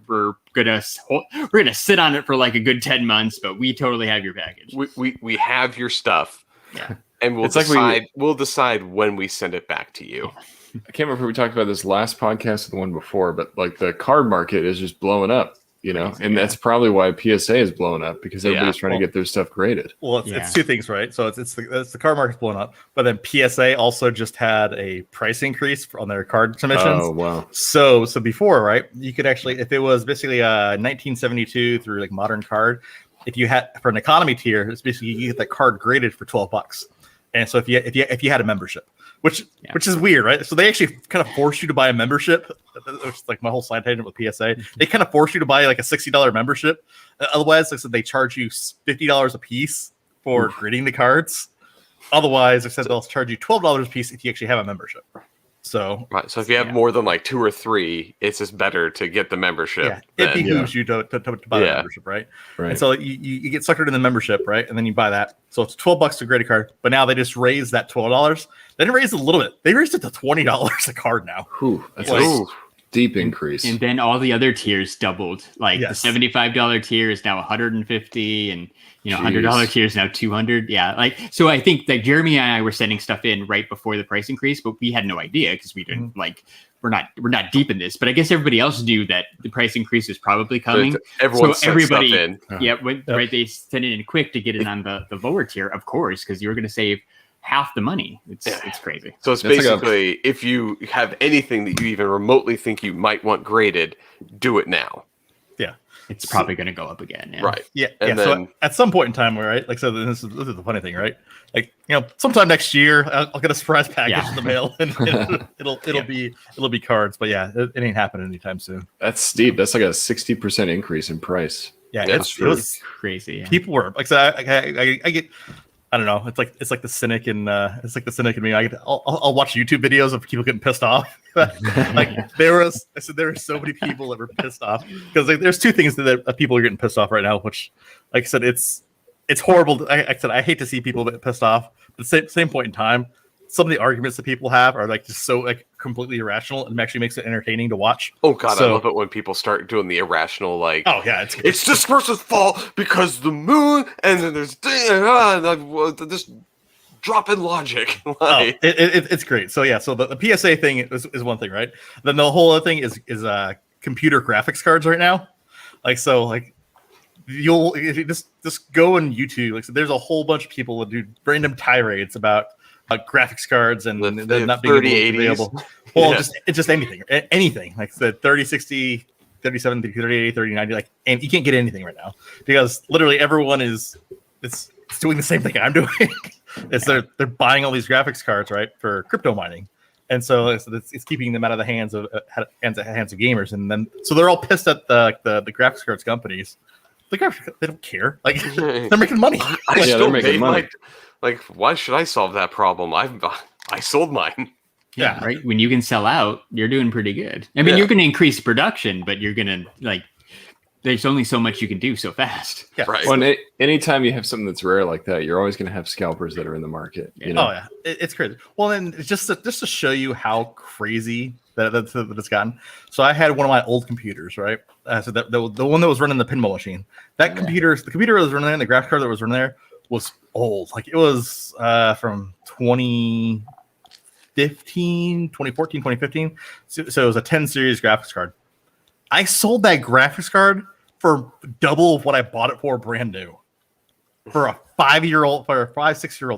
Speaker 3: We're gonna sit on it for like a good 10 months, but we totally have your package.
Speaker 1: We have your stuff.
Speaker 3: Yeah.
Speaker 1: And we'll decide when we send it back to you.
Speaker 4: I can't remember if we talked about this last podcast or the one before, but like the card market is just blowing up. And that's probably why PSA is blowing up, because everybody's trying to get their stuff graded.
Speaker 2: Well, it's two things, right? So it's the card market's blowing up, but then PSA also just had a price increase on their card submissions.
Speaker 4: Oh, wow.
Speaker 2: So before, right, you could actually, if it was basically 1972 through like modern card, if you had for an economy tier, it's basically you get that card graded for $12. And so if you had a membership, which is weird, right? So they actually kind of force you to buy a membership. It's like my whole side tangent with PSA. They kind of force you to buy like a $60 membership. Otherwise, like I said, they charge you $50 a piece for grading the cards. Otherwise, I said they'll charge you $12 a piece if you actually have a membership. So
Speaker 1: if you have more than like 2 or 3, it's just better to get the membership.
Speaker 2: Yeah, it behooves you to buy the membership, right? And so you get suckered in the membership, right? And then you buy that. So it's $12 to grade a card. But now they just raised that $12. They didn't raise it a little bit. They raised it to $20 a card now.
Speaker 4: That's a deep increase.
Speaker 3: And then all the other tiers doubled. Like the $75 tier is now $150, and $100 tier is now $200. Yeah, like so. I think that Jeremy and I were sending stuff in right before the price increase, but we had no idea because we didn't we're not deep in this. But I guess everybody else knew that the price increase is probably coming.
Speaker 1: So everybody,
Speaker 3: in. Right. They sent it in quick to get it on the lower tier, of course, because you were going to save half the money. It's crazy.
Speaker 1: So it's basically if you have anything that you even remotely think you might want graded, do it now.
Speaker 2: Yeah.
Speaker 3: It's probably going to go up again. Yeah.
Speaker 1: Right.
Speaker 2: Yeah. And then, so at some point in time, right? Like, so this is the funny thing, right? Like, sometime next year, I'll get a surprise package in the mail, and it'll be cards. But yeah, it ain't happening anytime soon.
Speaker 4: That's steep. That's like a 60% increase in price.
Speaker 2: Yeah,
Speaker 3: it was crazy. Yeah.
Speaker 2: People were like, so I get. I don't know. It's like the cynic in me. I'll watch YouTube videos of people getting pissed off. Like there were so many people that were pissed off because there's two things that people are getting pissed off right now. Which, like I said, it's horrible. I said I hate to see people get pissed off. But at the same point in time, some of the arguments that people have are like just so like completely irrational, and it actually makes it entertaining to watch.
Speaker 1: Oh god, I love it when people start doing the irrational like.
Speaker 2: Oh yeah,
Speaker 1: it's this person's fault because the moon, and then there's this drop in logic.
Speaker 2: It's great. So yeah, so the PSA thing is one thing, right? Then the whole other thing is computer graphics cards right now. You'll if you just go on YouTube. Like so there's a whole bunch of people that do random tirades about graphics cards and they're not being available. Well, just anything like the 3060, 37, 3080, 3090, like, and you can't get anything right now because literally everyone it's doing the same thing I'm doing. They're buying all these graphics cards, right, for crypto mining, and so it's keeping them out of the hands of gamers, and then so they're all pissed at the graphics cards companies. They don't care. Like they're making money.
Speaker 1: They're making money. Like, why should I solve that problem? I sold mine.
Speaker 3: Yeah, right. When you can sell out, you're doing pretty good. I mean, you're going to increase production, but you're going to there's only so much you can do so fast.
Speaker 2: Yeah,
Speaker 1: right.
Speaker 4: Well, anytime you have something that's rare like that, you're always going to have scalpers that are in the market. You know?
Speaker 2: Oh yeah, it's crazy. Well, then just to show you how crazy that it's gotten. So I had one of my old computers, right? So the one that was running the pinball machine. The computer that was running there, and the graphics card that was running there was old. Like it was from 2014, 2015. So it was a 10 series graphics card. I sold that graphics card for double of what I bought it for brand new. For a 6-year-old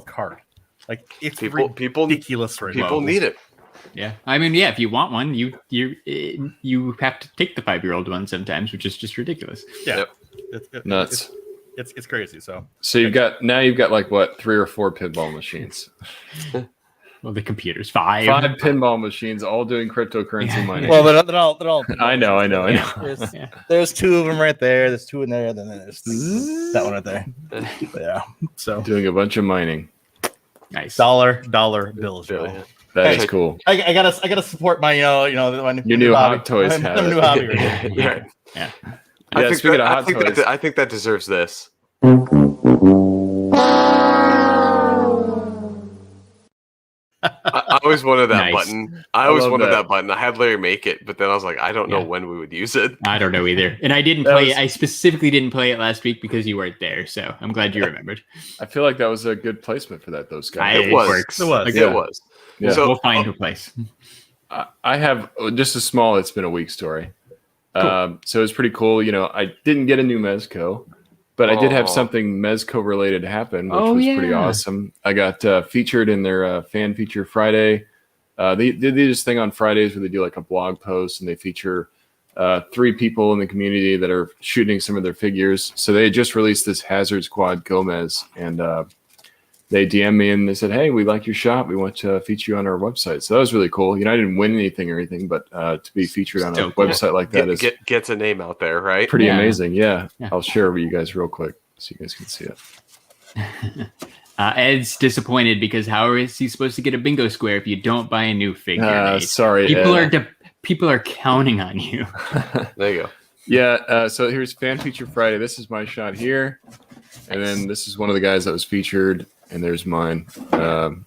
Speaker 2: card. Like it's ridiculous right now.
Speaker 1: People need it.
Speaker 3: Yeah. I mean, yeah, if you want one, you have to take the 5-year-old one sometimes, which is just ridiculous.
Speaker 2: Yeah.
Speaker 1: Yep.
Speaker 4: Nuts.
Speaker 2: It's crazy. So
Speaker 4: you've got like what 3 or 4 pinball machines.
Speaker 3: Well, the computer's 5
Speaker 4: pinball machines, all doing cryptocurrency mining.
Speaker 2: Well, they're all.
Speaker 4: I know.
Speaker 2: There's 2 of them right there. There's 2 in there. Then there's that one right there. Yeah. So
Speaker 4: doing a bunch of mining.
Speaker 3: Nice.
Speaker 2: Dollar bills.
Speaker 1: Billion.
Speaker 4: That is cool.
Speaker 2: I gotta support my my
Speaker 4: new
Speaker 2: hobby.
Speaker 4: Hot Toys
Speaker 2: My
Speaker 4: hat.
Speaker 2: new hobby. Right now.
Speaker 1: Yeah.
Speaker 3: Yeah.
Speaker 1: I
Speaker 4: Speaking of Hot Toys,
Speaker 1: I think that deserves this. I always wanted that
Speaker 3: Nice.
Speaker 1: button. I always
Speaker 4: love
Speaker 1: wanted
Speaker 4: that.
Speaker 1: that button. I had Larry make it, but then I was like, I don't know when we would use it.
Speaker 3: I don't know either. And I didn't
Speaker 4: That
Speaker 3: play
Speaker 4: was-
Speaker 3: I specifically didn't play it last week because you weren't there. So I'm glad you remembered.
Speaker 4: I feel like that was a good placement for that, though, Scott.
Speaker 1: It was.
Speaker 3: Works.
Speaker 2: It was.
Speaker 3: Like,
Speaker 1: It was.
Speaker 4: Yeah.
Speaker 1: So
Speaker 3: we'll find a place.
Speaker 4: I have just a small It's Been a Week story. So it's pretty cool. I didn't get a new Mezco, but I did have
Speaker 1: Aw.
Speaker 4: something Mezco related happen, which
Speaker 3: Oh,
Speaker 4: was pretty
Speaker 3: yeah.
Speaker 4: awesome. I got featured in their Fan Feature Friday. They do this thing on Fridays where they do like a blog post and they feature 3 people in the community that are shooting some of their figures. So they had just released this Hazard Squad Gomez, and they DM'd me and they said, "Hey, we like your shot. We want to feature you on our website." So that was really cool. I didn't win anything or anything, but to be featured on a
Speaker 3: Still cool.
Speaker 4: website like that is
Speaker 1: gets a name out there, right?
Speaker 4: pretty
Speaker 3: Yeah.
Speaker 4: amazing. Yeah.
Speaker 3: Yeah.
Speaker 4: I'll share it with you guys real quick so you guys can see it.
Speaker 3: Ed's disappointed because how is he supposed to get a bingo square if you don't buy a new figure? Nate?
Speaker 4: Sorry.
Speaker 3: People are counting on you.
Speaker 1: There you go.
Speaker 4: Yeah. So here's Fan Feature Friday. This is my shot here. And then this is one of the guys that was featured. And there's mine. And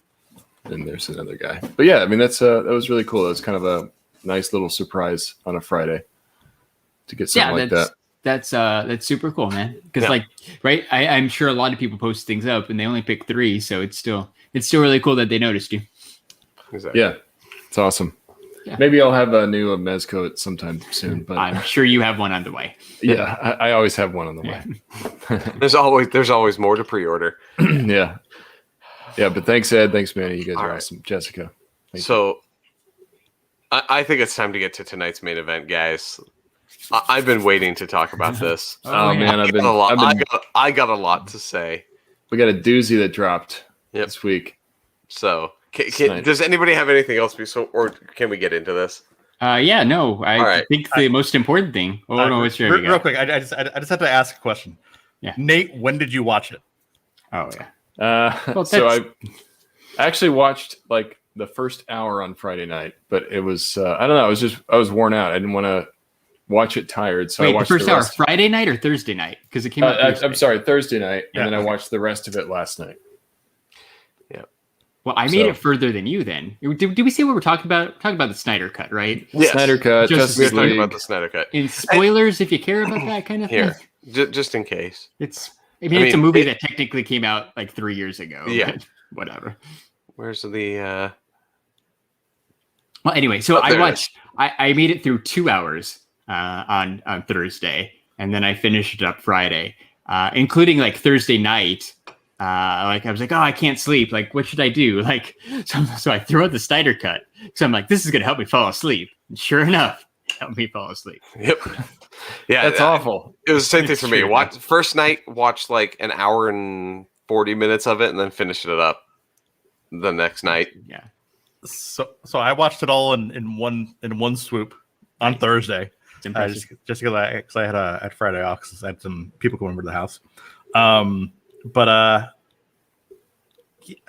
Speaker 4: there's another guy. But yeah, I mean, that was really cool. It was kind of a nice little surprise on a Friday to get something like that.
Speaker 3: That's super cool, man. Because
Speaker 1: Yeah.
Speaker 3: right? I'm sure a lot of people post things up and they only pick 3, so it's still really cool that they noticed you.
Speaker 1: Exactly.
Speaker 4: Yeah. It's awesome.
Speaker 3: Yeah.
Speaker 4: Maybe I'll have a new Mezco at sometime soon. But
Speaker 3: I'm sure you have one on the way.
Speaker 4: yeah, I always have one on the
Speaker 3: Yeah.
Speaker 4: way.
Speaker 1: There's always more to pre-order.
Speaker 4: Yeah. Yeah, but thanks, Ed. Thanks, Manny. You guys
Speaker 1: All
Speaker 4: are
Speaker 1: right.
Speaker 4: awesome. Jessica. Thank you.
Speaker 1: So I think it's time to get to tonight's main event, guys. I've been waiting to talk about this.
Speaker 4: Oh,
Speaker 3: yeah.
Speaker 4: man,
Speaker 1: I got a lot to say.
Speaker 4: we got a doozy that dropped
Speaker 1: Yep.
Speaker 4: this week.
Speaker 1: So,
Speaker 4: Snyder.
Speaker 1: does anybody have anything else? Or can we get into this?
Speaker 3: Yeah, no, I
Speaker 1: All right.
Speaker 3: think the most important thing. Oh no, what's your
Speaker 2: real quick? I just have to ask a question.
Speaker 3: Yeah.
Speaker 2: Nate, when did you watch it?
Speaker 3: Oh yeah.
Speaker 4: So
Speaker 3: that's-
Speaker 4: I actually watched like the first hour on Friday night, but it was I don't know. I was worn out. I didn't want to watch it tired, so I
Speaker 3: Wait, the
Speaker 4: watched
Speaker 3: first
Speaker 4: the
Speaker 3: hour,
Speaker 4: rest.
Speaker 3: Friday night or Thursday night? Because it came out. Thursday.
Speaker 4: I'm sorry, Thursday night,
Speaker 2: Yeah,
Speaker 4: and then I
Speaker 2: okay.
Speaker 4: watched the rest of it last night.
Speaker 3: Well, I made
Speaker 4: So-
Speaker 3: it further than you. Then did we say what we're talking about? Talking about the Snyder Cut, right?
Speaker 1: Yes.
Speaker 4: Snyder Cut,
Speaker 3: Just-
Speaker 1: We're
Speaker 4: Justice
Speaker 1: talking
Speaker 4: League.
Speaker 1: about the Snyder Cut.
Speaker 3: In spoilers, if you care about that kind of thing.
Speaker 1: Here, just in case.
Speaker 3: It's
Speaker 1: I
Speaker 3: it's a
Speaker 1: mean,
Speaker 3: movie that technically came out like 3 years ago.
Speaker 1: Yeah.
Speaker 3: but whatever.
Speaker 1: Where's the?
Speaker 3: Well, anyway, so
Speaker 1: Oh, there
Speaker 3: I
Speaker 1: it
Speaker 3: watched. I made it through 2 hours on Thursday, and then I finished it up Friday, including like Thursday night. Like I was like, oh, I can't sleep. Like, what should I do? Like, so I threw out the Snyder Cut. So I'm like, this is gonna help me fall asleep. And sure enough, it helped me fall asleep.
Speaker 1: Yep. Yeah,
Speaker 4: That's awful.
Speaker 1: It was the same thing
Speaker 3: It's
Speaker 1: for me.
Speaker 3: true.
Speaker 1: First night, watched like an hour and 40 minutes of it, and then finished it up the next night.
Speaker 3: Yeah.
Speaker 2: So I watched it all in one swoop on Thursday.
Speaker 3: It's impressive.
Speaker 2: Just because I had Friday off because I had some people come over to the house. But I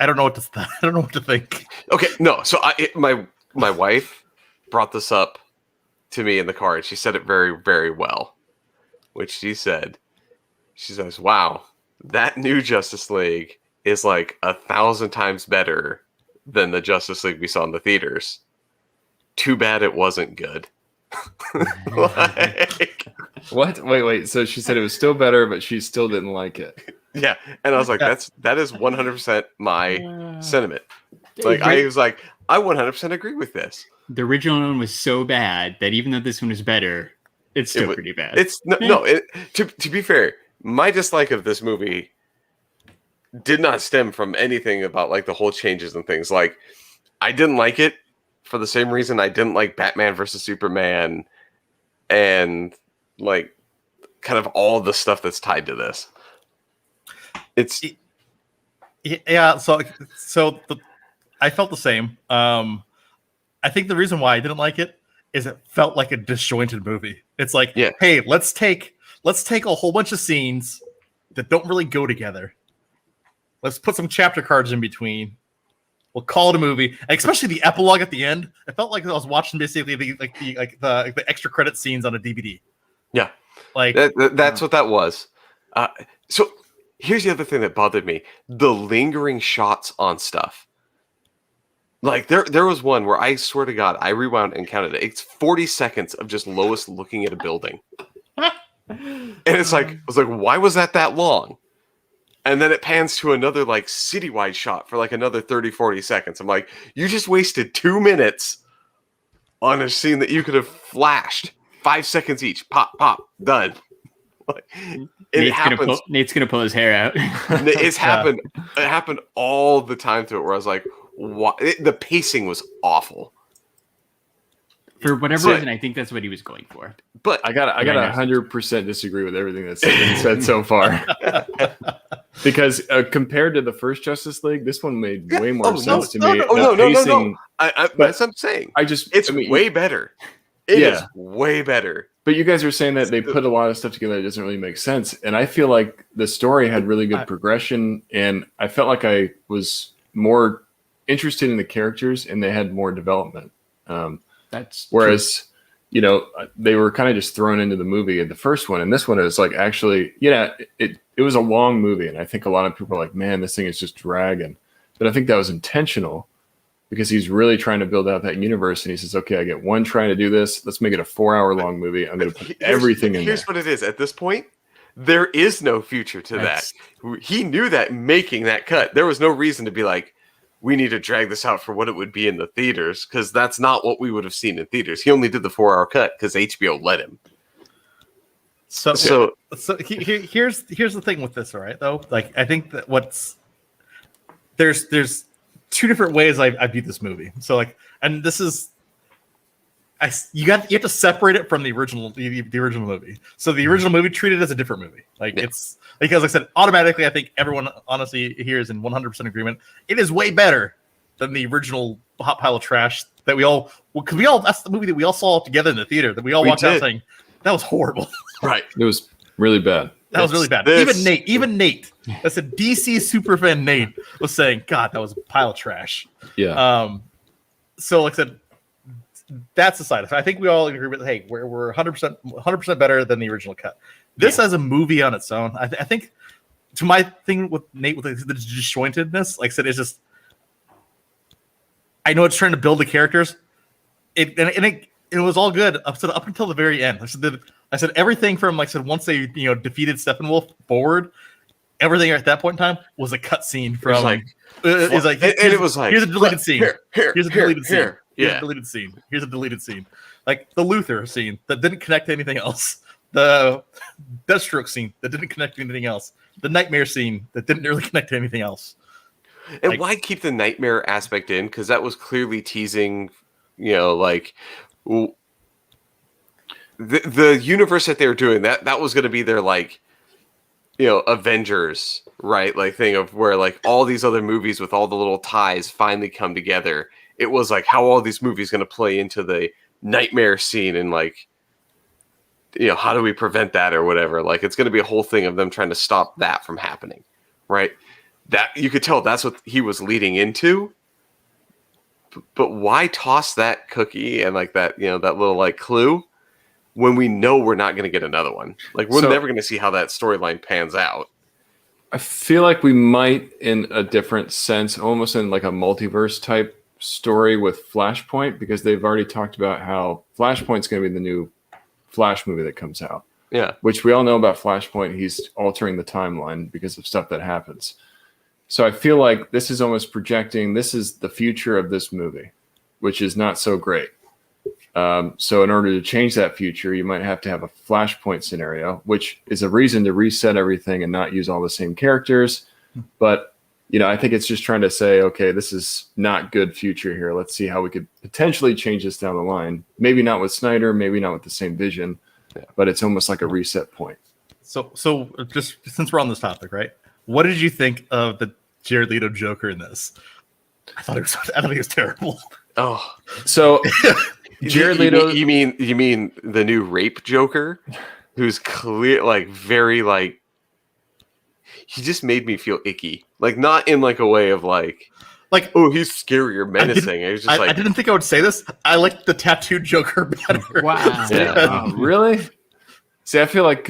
Speaker 2: don't know what to I don't know what to think.
Speaker 1: Okay, no. So my wife brought this up to me in the car, and she said it very, very well. Which she said, she says, "Wow, that new Justice League is like 1,000 times better than the Justice League we saw in the theaters. Too bad it wasn't good." Like,
Speaker 4: What? Wait. So she said it was still better, but she still didn't like it.
Speaker 1: yeah, and I was like, that is 100% my sentiment. Like I was like, I 100% agree with this.
Speaker 3: The original one was so bad that even though this one is better, it's still pretty bad.
Speaker 1: It's to be fair, my dislike of this movie did not stem from anything about like the whole changes and things. Like I didn't like it for the same reason I didn't like Batman versus Superman and like kind of all the stuff that's tied to this. It's
Speaker 2: Yeah, I felt the same. I think the reason why I didn't like it is it felt like a disjointed movie. It's like,
Speaker 1: Yeah.
Speaker 2: hey, let's take a whole bunch of scenes that don't really go together. Let's put some chapter cards in between, we'll call it a movie. And especially the epilogue at the end, it felt like I was watching basically the extra credit scenes on a DVD.
Speaker 1: Yeah,
Speaker 2: like
Speaker 1: that's what that was. So here's the other thing that bothered me: the lingering shots on stuff. Like there was one where I swear to God, I rewound and counted it. It's 40 seconds of just Lois looking at a building. And it's like, I was like, why was that long? And then it pans to another like citywide shot for like another 30, 40 seconds. I'm like, you just wasted 2 minutes on a scene that you could have flashed 5 seconds each. Pop, pop, done. Like,
Speaker 3: Nate's gonna pull his hair out.
Speaker 1: It's happened. It happened all the time through it where I was like, what? The pacing was awful.
Speaker 3: For whatever reason, I think that's what he was going for.
Speaker 1: But
Speaker 4: I got 100% disagree with everything that's been said so far. Because compared to the first Justice League, this one made way more sense to me.
Speaker 1: No. That's what I'm saying. It's way better. It is way better.
Speaker 4: But you guys are saying that they put a lot of stuff together that doesn't really make sense. And I feel like the story had really good progression. And I felt like I was more interested in the characters and they had more development.
Speaker 3: That's
Speaker 4: whereas, you know, they were kind of just thrown into the movie in the first one. And this one is like actually, it was a long movie. And I think a lot of people are like, man, this thing is just dragging. But I think that was intentional because he's really trying to build out that universe. And he says, okay, I get one trying to do this. Let's make it a 4-hour long movie. I'm going to put everything in there.
Speaker 1: Here's what it is. At this point, there is no future to that. He knew that making that cut. There was no reason to be like, we need to drag this out for what it would be in the theaters, because that's not what we would have seen in theaters. He only did the 4-hour cut because HBO let him.
Speaker 2: So here's the thing with this, all right? Though, like I think that there's two different ways I view this movie. So like, and this is you have to separate it from the original movie. So the original movie treated as a different movie. Like it's because like I said, automatically I think everyone honestly here is in 100% agreement. It is way better than the original hot pile of trash that that's the movie that we all saw together in the theater that we all walked out saying that was horrible.
Speaker 1: Right.
Speaker 4: It was really bad.
Speaker 2: That was really bad. Even Nate, that's a DC superfan Nate was saying, God, that was a pile of trash.
Speaker 4: Yeah.
Speaker 2: So like I said, that's the side. I think we all agree with, hey, we're 100% better than the original cut. This as a movie on its own, I think to my thing with Nate with the disjointedness, like I said, it's just, I know it's trying to build the characters. It was all good up until the very end. I said everything from like I said once they defeated Steppenwolf forward, everything at that point in time was a cut scene from it was like here's a deleted scene. Here's a deleted scene. Here's a deleted scene. Here's a deleted scene. Like the Luthor scene that didn't connect to anything else. The Deathstroke scene that didn't connect to anything else. The Nightmare scene that didn't really connect to anything else.
Speaker 1: And why keep the Nightmare aspect in? Because that was clearly teasing, like the universe that they were doing. That was going to be their like, Avengers, right? Like thing of where like all these other movies with all the little ties finally come together. It was like how all these movies going to play into the Nightmare scene and like, how do we prevent that or whatever? Like it's going to be a whole thing of them trying to stop that from happening, right? That you could tell that's what he was leading into. But why toss that cookie and like that, that little like clue when we know we're not going to get another one? Like we're never going to see how that storyline pans out.
Speaker 4: I feel like we might, in a different sense, almost in like a multiverse type story with Flashpoint, because they've already talked about how Flashpoint's going to be the new Flash movie that comes out.
Speaker 1: Yeah.
Speaker 4: Which we all know about Flashpoint. He's altering the timeline because of stuff that happens. So I feel like this is almost projecting this is the future of this movie, which is not so great. So in order to change that future, you might have to have a Flashpoint scenario, which is a reason to reset everything and not use all the same characters. But, I think it's just trying to say, okay, this is not good future here. Let's see how we could potentially change this down the line. Maybe not with Snyder, maybe not with the same vision, but it's almost like a reset point.
Speaker 2: So just since we're on this topic, right? What did you think of the Jared Leto Joker in this? I thought he was terrible.
Speaker 1: Oh,
Speaker 4: so Jared Leto.
Speaker 1: You mean the new rape Joker, who's clear, like very like. He just made me feel icky, like not in like a way of like
Speaker 2: like,
Speaker 1: oh, he's scary or menacing. It was just
Speaker 2: I
Speaker 1: like,
Speaker 2: didn't think I would say this. I like the tattooed Joker better.
Speaker 3: Wow.
Speaker 4: Yeah. Really? See, I feel like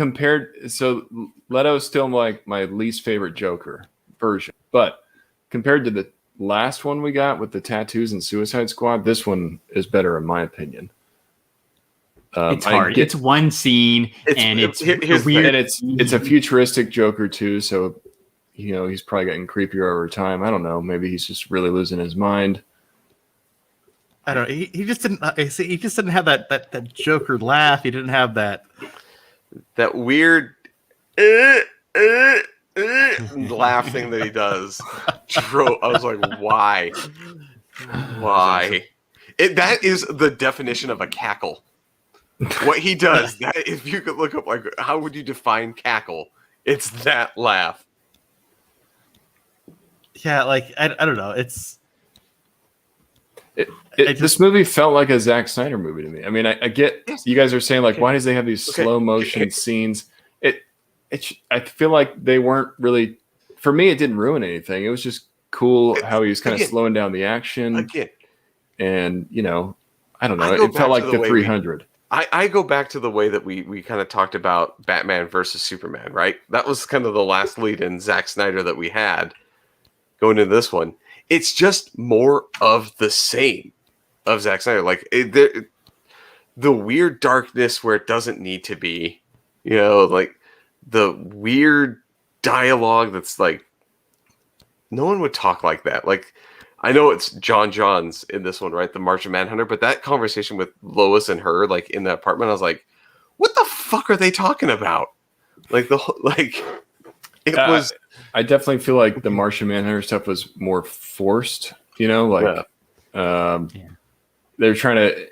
Speaker 4: so Leto's still like my least favorite Joker version, but compared to the last one we got with the tattoos and Suicide Squad, this one is better in my opinion.
Speaker 3: It's hard. It's one scene, and it's
Speaker 1: weird.
Speaker 4: And it's a futuristic Joker too, so he's probably getting creepier over time. I don't know. Maybe he's just really losing his mind.
Speaker 2: I don't know. He just didn't. He just didn't have that Joker laugh. He didn't have that
Speaker 1: weird laugh thing that he does. I was like, why? That is the definition of a cackle. What he does, that if you could look up, like, how would you define cackle? It's that laugh.
Speaker 2: Yeah, like I don't know.
Speaker 4: This movie felt like a Zack Snyder movie to me. I mean, I get you guys are saying like, why does they have these slow motion scenes? I feel like they weren't really. For me, it didn't ruin anything. It was just cool how he was kind of slowing down the action. And I don't know. It felt like the 300.
Speaker 1: I go back to the way that we kind of talked about Batman versus Superman, right? That was kind of the last lead in Zack Snyder that we had going into this one. It's just more of the same of Zack Snyder. Like the weird darkness where it doesn't need to be, like the weird dialogue that's like, no one would talk like that. Like, I know it's John's in this one, right? The Martian Manhunter, but that conversation with Lois and her, like in the apartment, I was like, what the fuck are they talking about? Like it was.
Speaker 4: I definitely feel like the Martian Manhunter stuff was more forced, they're trying to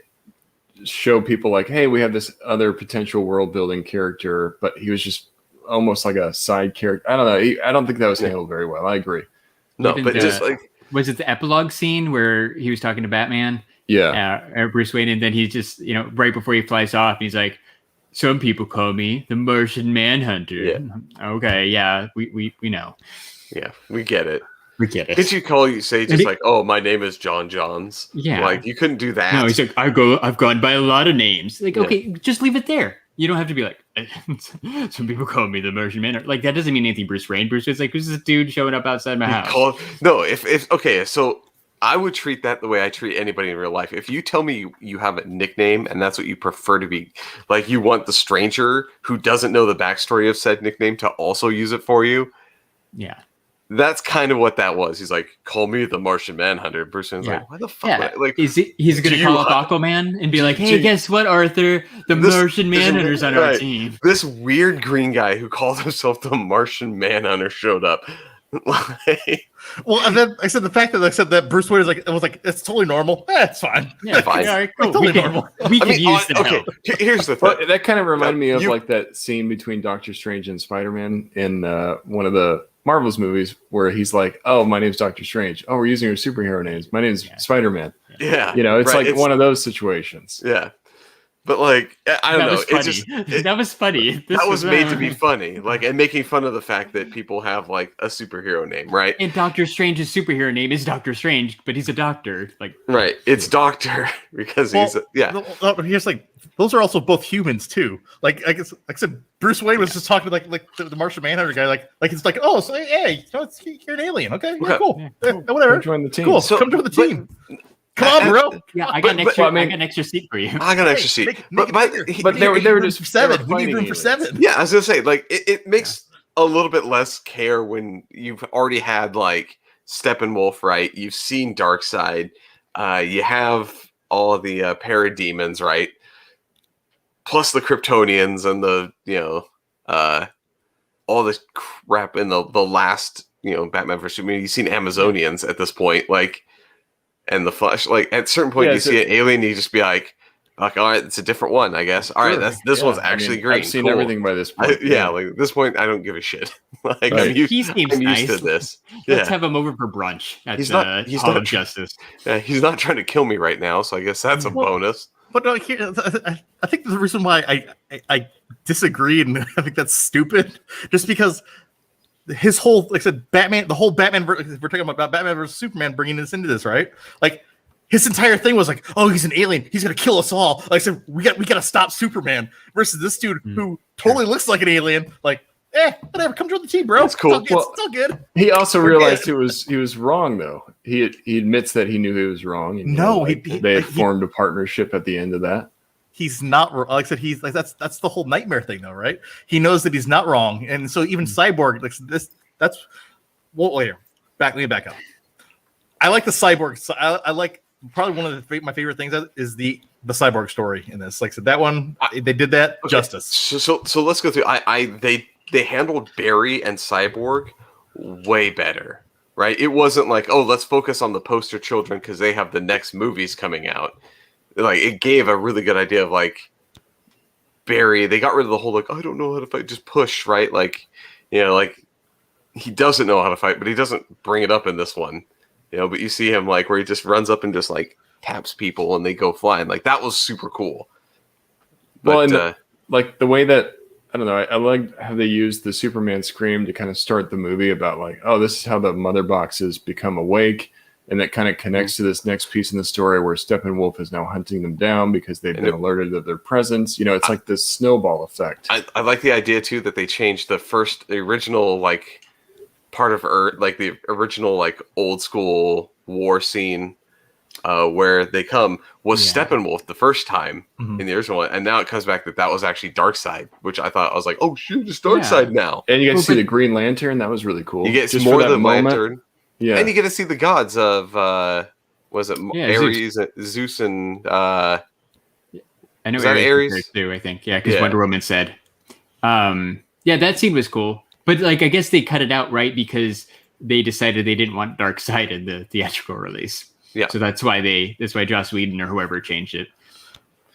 Speaker 4: show people like, hey, we have this other potential world building character, but he was just almost like a side character. I don't know. I don't think that was handled very well. I agree.
Speaker 1: No, but just like,
Speaker 3: was it the epilogue scene where he was talking to Batman?
Speaker 4: Yeah.
Speaker 3: Bruce Wayne, and then he just, right before he flies off, he's like, some people call me the Martian Manhunter.
Speaker 1: Yeah.
Speaker 3: Okay, yeah, we know.
Speaker 1: Yeah, we get it.
Speaker 3: We get it.
Speaker 1: Did you say just like, oh, my name is John's?
Speaker 3: Yeah.
Speaker 1: Like, you couldn't do that.
Speaker 3: No, he's like, I've gone by a lot of names. Like, okay, just leave it there. You don't have to be like, some people call me the Martian Manhunter. Like, that doesn't mean anything, Bruce Wayne. Bruce is like, who's this dude showing up outside my house?
Speaker 1: Okay, so I would treat that the way I treat anybody in real life. If you tell me you have a nickname and that's what you prefer to be, like you want the stranger who doesn't know the backstory of said nickname to also use it for you.
Speaker 3: Yeah.
Speaker 1: That's kind of what that was. He's like, call me the Martian Manhunter. Bruce Wayne's like, why the fuck?
Speaker 3: Yeah.
Speaker 1: Like,
Speaker 3: he's going to call up Aquaman and be like, hey, guess what, Arthur? The Martian Manhunter's on our team.
Speaker 1: This weird green guy who calls himself the Martian Manhunter showed up.
Speaker 2: Well, and then I said the fact that I said that Bruce Wayne was like it's totally normal. It's fine.
Speaker 3: Yeah,
Speaker 1: fine.
Speaker 3: Yeah, cool.
Speaker 2: Totally normal.
Speaker 3: We can use the help.
Speaker 1: Here's the thing.
Speaker 4: That kind of reminded me of like that scene between Doctor Strange and Spider-Man in one of the Marvel's movies where he's like, "Oh, my name's Doctor Strange. Oh, we're using our superhero names. My name's Spider-Man."
Speaker 1: Yeah,
Speaker 4: it's like one of those situations.
Speaker 1: Yeah. But like, I don't know.
Speaker 3: That was funny.
Speaker 1: That was made to be funny, like, and making fun of the fact that people have like a superhero name, right?
Speaker 3: And Doctor Strange's superhero name is Doctor Strange, but he's a doctor. Like,
Speaker 1: right? It's Doctor because he's
Speaker 2: Here's like those are also both humans too. Like I guess, like I said, Bruce Wayne was just talking like the Martian Manhunter guy. Like it's like, oh, so hey, you're an alien. Okay, yeah, cool. Yeah, whatever.
Speaker 4: Come join the team.
Speaker 2: Cool. So, come join the team. Come on, bro.
Speaker 3: Yeah, I got an extra seat for you.
Speaker 1: I got an extra seat.
Speaker 4: But they were just
Speaker 2: for 7. We need room for 7.
Speaker 1: Yeah, I was gonna say, like, it makes a little bit less care when you've already had like Steppenwolf, right? You've seen Darkseid. You have all of the parademons, right? Plus the Kryptonians and the all this crap in the last Batman vs Superman. You've seen Amazonians at this point, like. And the Flash, like at a certain point, you see an alien, you just be like, all right, it's a different one, I guess. All right, this one's actually green.
Speaker 4: I've seen everything by this point.
Speaker 1: Like at this point, I don't give a shit. Like
Speaker 3: he seems nice.
Speaker 1: Used to this.
Speaker 3: Let's have him over for brunch. He's not Justice.
Speaker 1: Yeah, he's not trying to kill me right now, so I guess that's a bonus.
Speaker 2: But no, I think the reason why I disagree and I think that's stupid, just because his whole, like I said, Batman, the whole Batman, we're talking about Batman versus Superman, bringing us into this, right? Like his entire thing was like, oh, he's an alien, he's gonna kill us all. Like I said, we gotta stop Superman. Versus this dude who totally looks like an alien. Like, whatever, come join the team, bro.
Speaker 1: That's cool.
Speaker 2: It's all good.
Speaker 4: He also realized he was wrong though. He admits that he knew he was wrong. And,
Speaker 2: No,
Speaker 4: they had formed a partnership at the end of that.
Speaker 2: He's not, like I said, he's like, that's the whole nightmare thing though, right? He knows that he's not wrong. And so even Cyborg, like that's well, later. Let me back up. I like the Cyborg. So I like probably one of my favorite things is the Cyborg story in this. Like I said, that one, they did that justice.
Speaker 1: So let's go through. They handled Barry and Cyborg way better, right? It wasn't like, oh, let's focus on the poster children because they have the next movies coming out. Like, it gave a really good idea of like Barry. They got rid of the whole like, I don't know how to fight, just push, right? Like, like he doesn't know how to fight, but he doesn't bring it up in this one, But you see him like where he just runs up and just like taps people and they go flying. Like that was super cool. But
Speaker 4: like the way that I don't know, I like how they used the Superman scream to kind of start the movie about like, oh, this is how the mother boxes become awake. And that kind of connects to this next piece in the story where Steppenwolf is now hunting them down because they've been alerted of their presence. It's like this snowball effect.
Speaker 1: I like the idea too that they changed the original like part of Earth, like the original like old school war scene where they come was Steppenwolf the first time in the original one, and now it comes back that was actually Darkseid, which I was like, oh shoot, it's Darkseid now.
Speaker 4: And you guys see the Green Lantern, that was really cool.
Speaker 1: You get more of the Lantern.
Speaker 4: Yeah,
Speaker 1: and you get to see the gods of was it Ares, Zeus, and
Speaker 3: I know Ares too. I think because Wonder Woman said, that scene was cool, but like I guess they cut it out right because they decided they didn't want Darkseid in the theatrical release. Yeah, so that's why Joss Whedon or whoever changed it.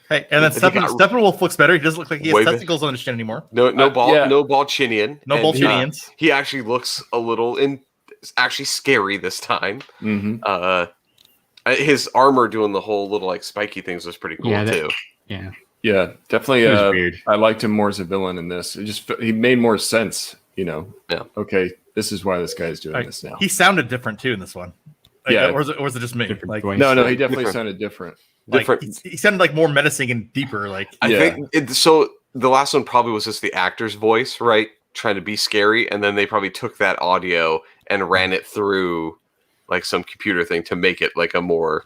Speaker 2: Hey, and then Steppenwolf looks better. He doesn't look like he has testicles on his chin anymore.
Speaker 1: No ball chinian.
Speaker 2: No ball chinians.
Speaker 1: He actually looks a little actually scary this time.
Speaker 4: Mm-hmm.
Speaker 1: His armor doing the whole little like spiky things was pretty cool too.
Speaker 4: Yeah, definitely. Weird. I liked him more as a villain in this. He made more sense. Yeah. Okay, this is why this guy's doing this now.
Speaker 2: He sounded different too in this one. Or was it just me? Like,
Speaker 4: no, he definitely sounded different.
Speaker 2: He sounded like more menacing and deeper. Like
Speaker 1: I think so. The last one probably was just the actor's voice, right? Trying to be scary, and then they probably took that audio and ran it through like some computer thing to make it like a more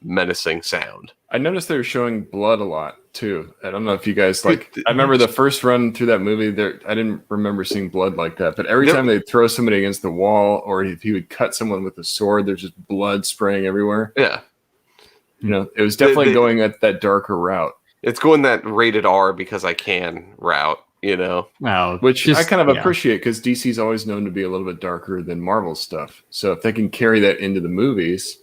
Speaker 1: menacing sound.
Speaker 4: I noticed they were showing blood a lot too. I don't know if you guys I remember the first run through that movie there, I didn't remember seeing blood like that, but every time they'd throw somebody against the wall or if he would cut someone with a sword, there's just blood spraying everywhere.
Speaker 1: Yeah.
Speaker 4: It was definitely going at that darker route.
Speaker 1: It's going that rated R because I can route.
Speaker 3: Well,
Speaker 4: which I kind of appreciate because DC's always known to be a little bit darker than Marvel stuff. So if they can carry that into the movies,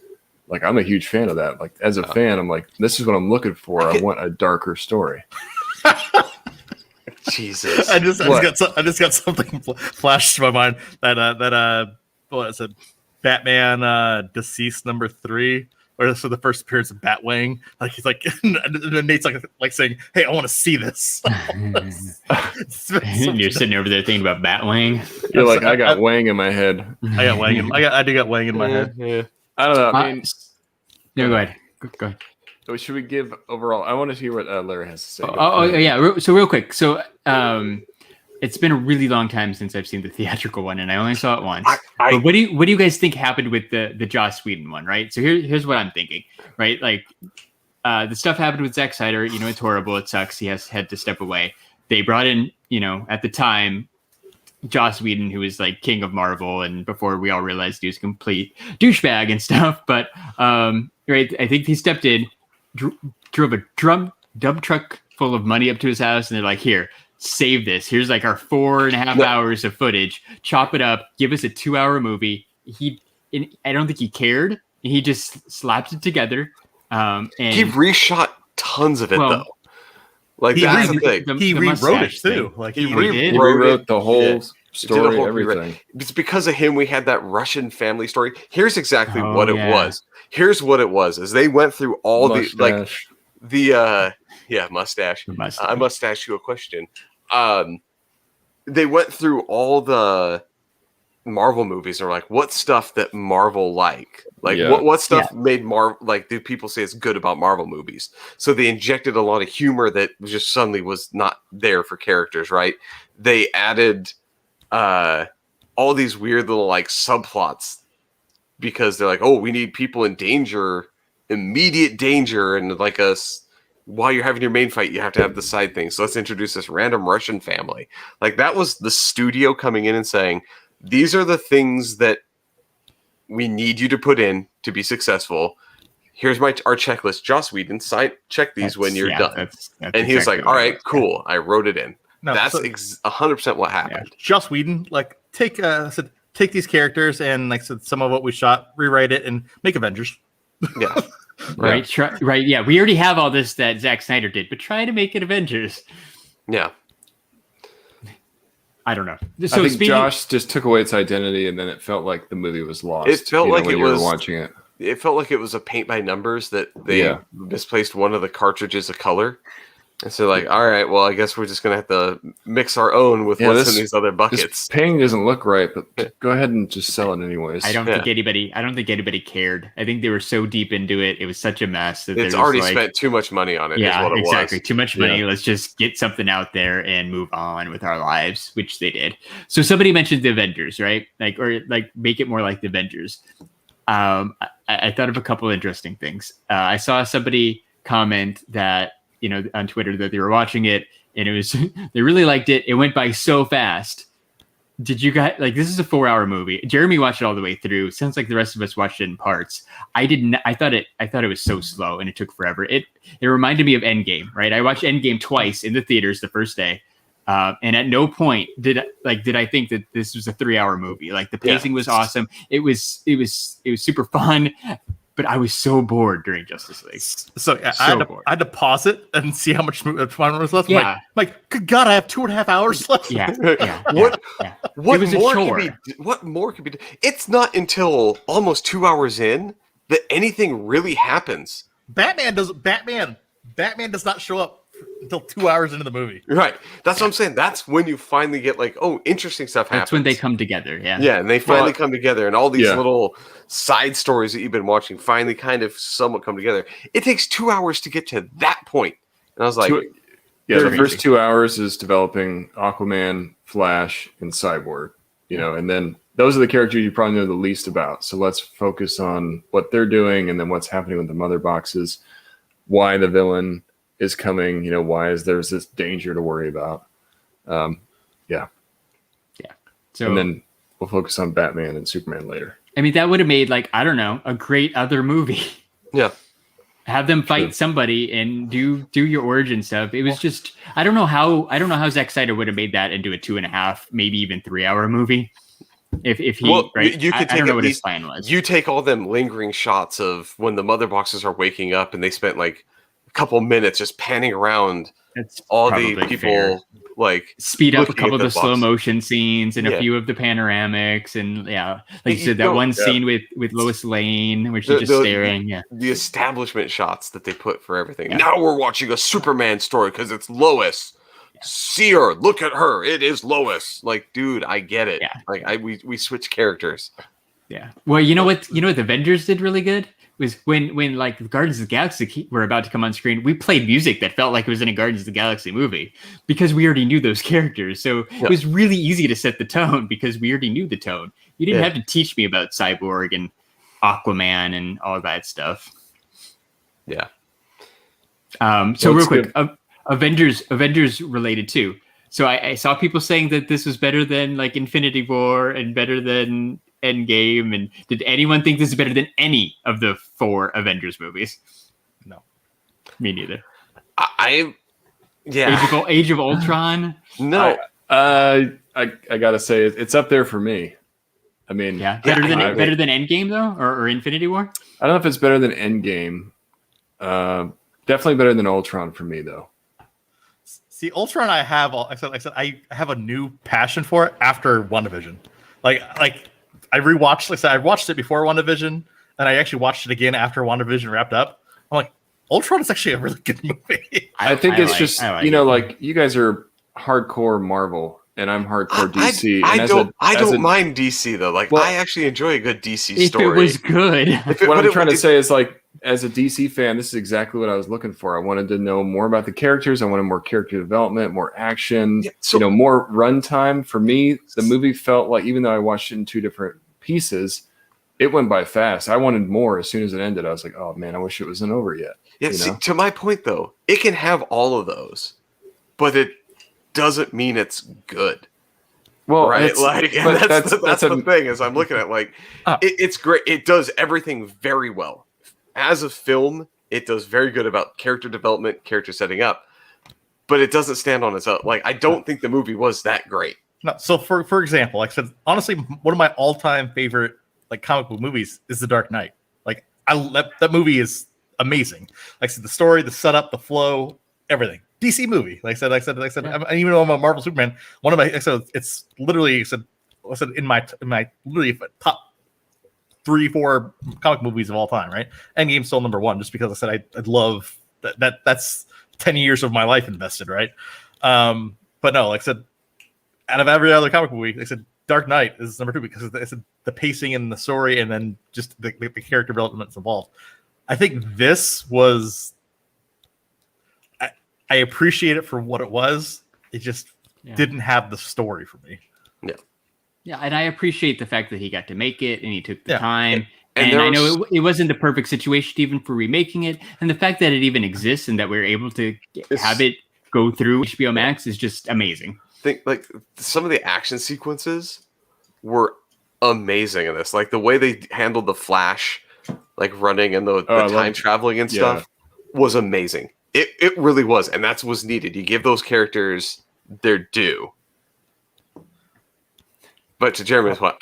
Speaker 4: like I'm a huge fan of that. Like as a fan, I'm like, this is what I'm looking for. I want a darker story.
Speaker 1: Jesus,
Speaker 2: I just got something flashed to my mind that what is it? Batman Deceased #3. Or for the first appearance of Batwing, like he's like, and Nate's like saying, "Hey, I want to see this."
Speaker 3: You're sitting over there thinking about Batwing.
Speaker 4: You're like, I got Wang in my head.
Speaker 2: I do got Wang in my head.
Speaker 4: Yeah. I don't know. I mean,
Speaker 3: no, go ahead. Go ahead.
Speaker 4: So should we give overall? I want to hear what Larry has to say.
Speaker 3: Yeah. So real quick. So it's been a really long time since I've seen the theatrical one, and I only saw it once. But what do you guys think happened with the Joss Whedon one, right? So here's what I'm thinking, right? Like the stuff happened with Zack Snyder. It's horrible. It sucks. He had to step away. They brought in, at the time, Joss Whedon, who was like king of Marvel, and before we all realized he was a complete douchebag and stuff. But right, I think he stepped in, drove a dump truck full of money up to his house, and they're like, here. Save this. Here's like our 4.5 hours of footage. Chop it up. Give us a 2-hour movie. I don't think he cared. He just slapped it together. And
Speaker 1: he reshot tons of it though. Like that's the thing.
Speaker 2: He rewrote it too. Like
Speaker 1: he
Speaker 4: rewrote the whole story. Everything.
Speaker 1: It's because of him. We had that Russian family story. Here's exactly what it was. Here's what it was. Is they went through all mustache. Mustache. I must ask you a question. They went through all the Marvel movies are like, what stuff that Marvel like
Speaker 4: Yeah.
Speaker 1: what stuff made Marvel, like, do people say it's good about Marvel movies? So they injected a lot of humor that just suddenly was not there for characters, right? They added all these weird little like subplots because they're like, oh, we need people in danger, immediate danger, and like us while you're having your main fight, you have to have the side thing. So let's introduce this random Russian family. Like, that was the studio coming in and saying, these are the things that we need you to put in to be successful. Here's our checklist. Joss Whedon, check these when you're done.
Speaker 3: That's
Speaker 1: and he was
Speaker 3: exactly
Speaker 1: like, all right, cool. I wrote it in.
Speaker 2: No,
Speaker 1: That's 100% what happened.
Speaker 2: Joss Whedon, like, take these characters and, like, some of what we shot, rewrite it, and make Avengers.
Speaker 1: Yeah.
Speaker 3: Right. Right. Yeah. We already have all this that Zack Snyder did, but try to make it Avengers.
Speaker 1: Yeah.
Speaker 3: I don't know.
Speaker 4: So I think Josh just took away its identity, and then it felt like the movie was lost.
Speaker 1: It felt like
Speaker 4: when
Speaker 1: it
Speaker 4: you were
Speaker 1: was
Speaker 4: watching it.
Speaker 1: It felt like it was a paint by numbers that they misplaced one of the cartridges of color. And so, like, all right, well, I guess we're just gonna have to mix our own with what's in these other buckets.
Speaker 4: This painting doesn't look right, but go ahead and just sell it anyways.
Speaker 3: I don't think anybody cared. I think they were so deep into it. It was such a mess that
Speaker 1: it's already spent too much money on it.
Speaker 3: Yeah,
Speaker 1: is what it
Speaker 3: exactly.
Speaker 1: was.
Speaker 3: Too much money. Yeah. Let's just get something out there and move on with our lives, which they did. So somebody mentioned the Avengers, right? Like, or like make it more like the Avengers. I thought of a couple of interesting things. I saw somebody comment that, on Twitter, that they were watching it and it was, they really liked it. It went by so fast. Did you guys, like, this is a 4-hour movie. Jeremy watched it all the way through. Sounds like the rest of us watched it in parts. I didn't, I thought it was so slow and it took forever. It reminded me of Endgame, right? I watched Endgame twice in the theaters the first day. And at no point did I think that this was a 3-hour movie. Like, the pacing was awesome. It was super fun, but I was so bored during Justice League.
Speaker 2: So I had to pause it and see how much time was left.
Speaker 3: Yeah.
Speaker 2: Like, good God, I have 2.5 hours left.
Speaker 3: Yeah.
Speaker 1: What more could be? It's not until almost 2 hours in that anything really happens.
Speaker 2: Batman does not show up until 2 hours into the movie.
Speaker 1: Right. That's what I'm saying. That's when you finally get, like, oh, interesting stuff happens.
Speaker 3: That's when they come together. Yeah.
Speaker 1: Yeah. And they finally come together, and all these little side stories that you've been watching finally kind of somewhat come together. It takes 2 hours to get to that point. And I was like,
Speaker 4: the first 2 hours is developing Aquaman, Flash, and Cyborg, and then those are the characters you probably know the least about. So let's focus on what they're doing and then what's happening with the mother boxes, why the villain is coming, why is there's this danger to worry about. So, and then we'll focus on Batman and Superman later.
Speaker 3: I mean, that would have made, like, I don't know, a great other movie.
Speaker 1: Yeah.
Speaker 3: Have them fight somebody and do your origin stuff. It was just, I don't know how Zack Snyder would have made that into a 2.5, maybe even 3-hour movie. If he,
Speaker 1: you could take, I don't know what his
Speaker 3: plan was.
Speaker 1: You take all them lingering shots of when the mother boxes are waking up, and they spent like a couple minutes just panning around.
Speaker 3: It's
Speaker 1: all the people fair. Like
Speaker 3: speed up a couple of the slow motion scenes and a few of the panoramics, and like you said, that one scene with Lois Lane where she's just staring. Yeah,
Speaker 1: the establishment shots that they put for everything. Now we're watching a Superman story because it's Lois. See her, look at her. It is Lois. Like, dude, I get it. Yeah. Like, we switch characters.
Speaker 3: Yeah. Well, you know what the Avengers did really good was when like the Guardians of the Galaxy were about to come on screen, we played music that felt like it was in a Guardians of the Galaxy movie because we already knew those characters. So it was really easy to set the tone because we already knew the tone. You didn't have to teach me about Cyborg and Aquaman and all that stuff.
Speaker 1: Yeah.
Speaker 3: So real quick, Avengers related too. So I saw people saying that this was better than like Infinity War and better than Endgame. And did anyone think this is better than any of the 4 Avengers movies?
Speaker 2: No,
Speaker 3: me neither. Age of Ultron.
Speaker 1: No,
Speaker 4: I gotta say it's up there for me. I mean,
Speaker 3: better than Endgame though, or Infinity War.
Speaker 4: I don't know if it's better than Endgame. Definitely better than Ultron for me though.
Speaker 2: See, Ultron, I have a new passion for it after WandaVision. Like I rewatched. Like I said, I watched it before WandaVision, and I actually watched it again after WandaVision wrapped up. I'm like, Ultron is actually a really good movie.
Speaker 4: I think it's just like you guys are hardcore Marvel, and I'm hardcore DC.
Speaker 1: I don't mind DC though. Like, I actually enjoy a good DC story.
Speaker 3: If it was good.
Speaker 4: What I'm trying to say is, like, as a DC fan, this is exactly what I was looking for. I wanted to know more about the characters. I wanted more character development, more action, more runtime. For me, the movie felt like, even though I watched it in two different pieces, it went by fast. I wanted more. As soon as it ended, I was like, oh man, I wish it wasn't over yet.
Speaker 1: Yeah, see, to my point though, it can have all of those, but it doesn't mean it's good.
Speaker 4: Well,
Speaker 1: right? That's the thing, is I'm looking at, like, it's great. It does everything very well. As a film, it does very good about character development, character setting up, but it doesn't stand on its own. Like, I don't think the movie was that great. No,
Speaker 2: so for example, like I said, honestly, one of my all-time favorite like comic book movies is The Dark Knight. Like, that movie is amazing. Like I said, the story, the setup, the flow, everything. DC movie. Like I said, even though I'm a Marvel Superman, one of my, it's literally, in my literally top 3-4 comic movies of all time, right? Endgame's still number one, just because I said I love that's 10 years of my life invested, right? But no, like I said, out of every other comic movie, like I said, Dark Knight is number two because it's the pacing and the story, and then just the character development involved. I think this was. I appreciate it for what it was. It just didn't have the story for me.
Speaker 3: Yeah, and I appreciate the fact that he got to make it and he took the time.
Speaker 1: And
Speaker 3: I know it wasn't the perfect situation even for remaking it, and the fact that it even exists and that we're able to have it go through HBO Max is just amazing.
Speaker 1: Think, like, some of the action sequences were amazing in this. Like, the way they handled the Flash, like running and the time traveling and stuff was amazing. It really was, and that's what's needed. You give those characters their due. But to Jeremy's point,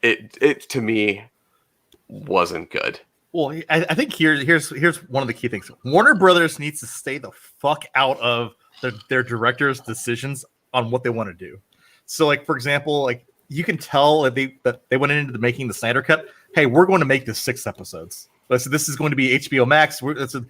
Speaker 1: it to me wasn't good.
Speaker 2: Well, I think here's one of the key things. Warner Brothers needs to stay the fuck out of their directors' decisions on what they want to do. So, like, for example, like, you can tell that they went into making the Snyder Cut. Hey, we're going to make this 6 episodes. So this is going to be HBO Max. We're going to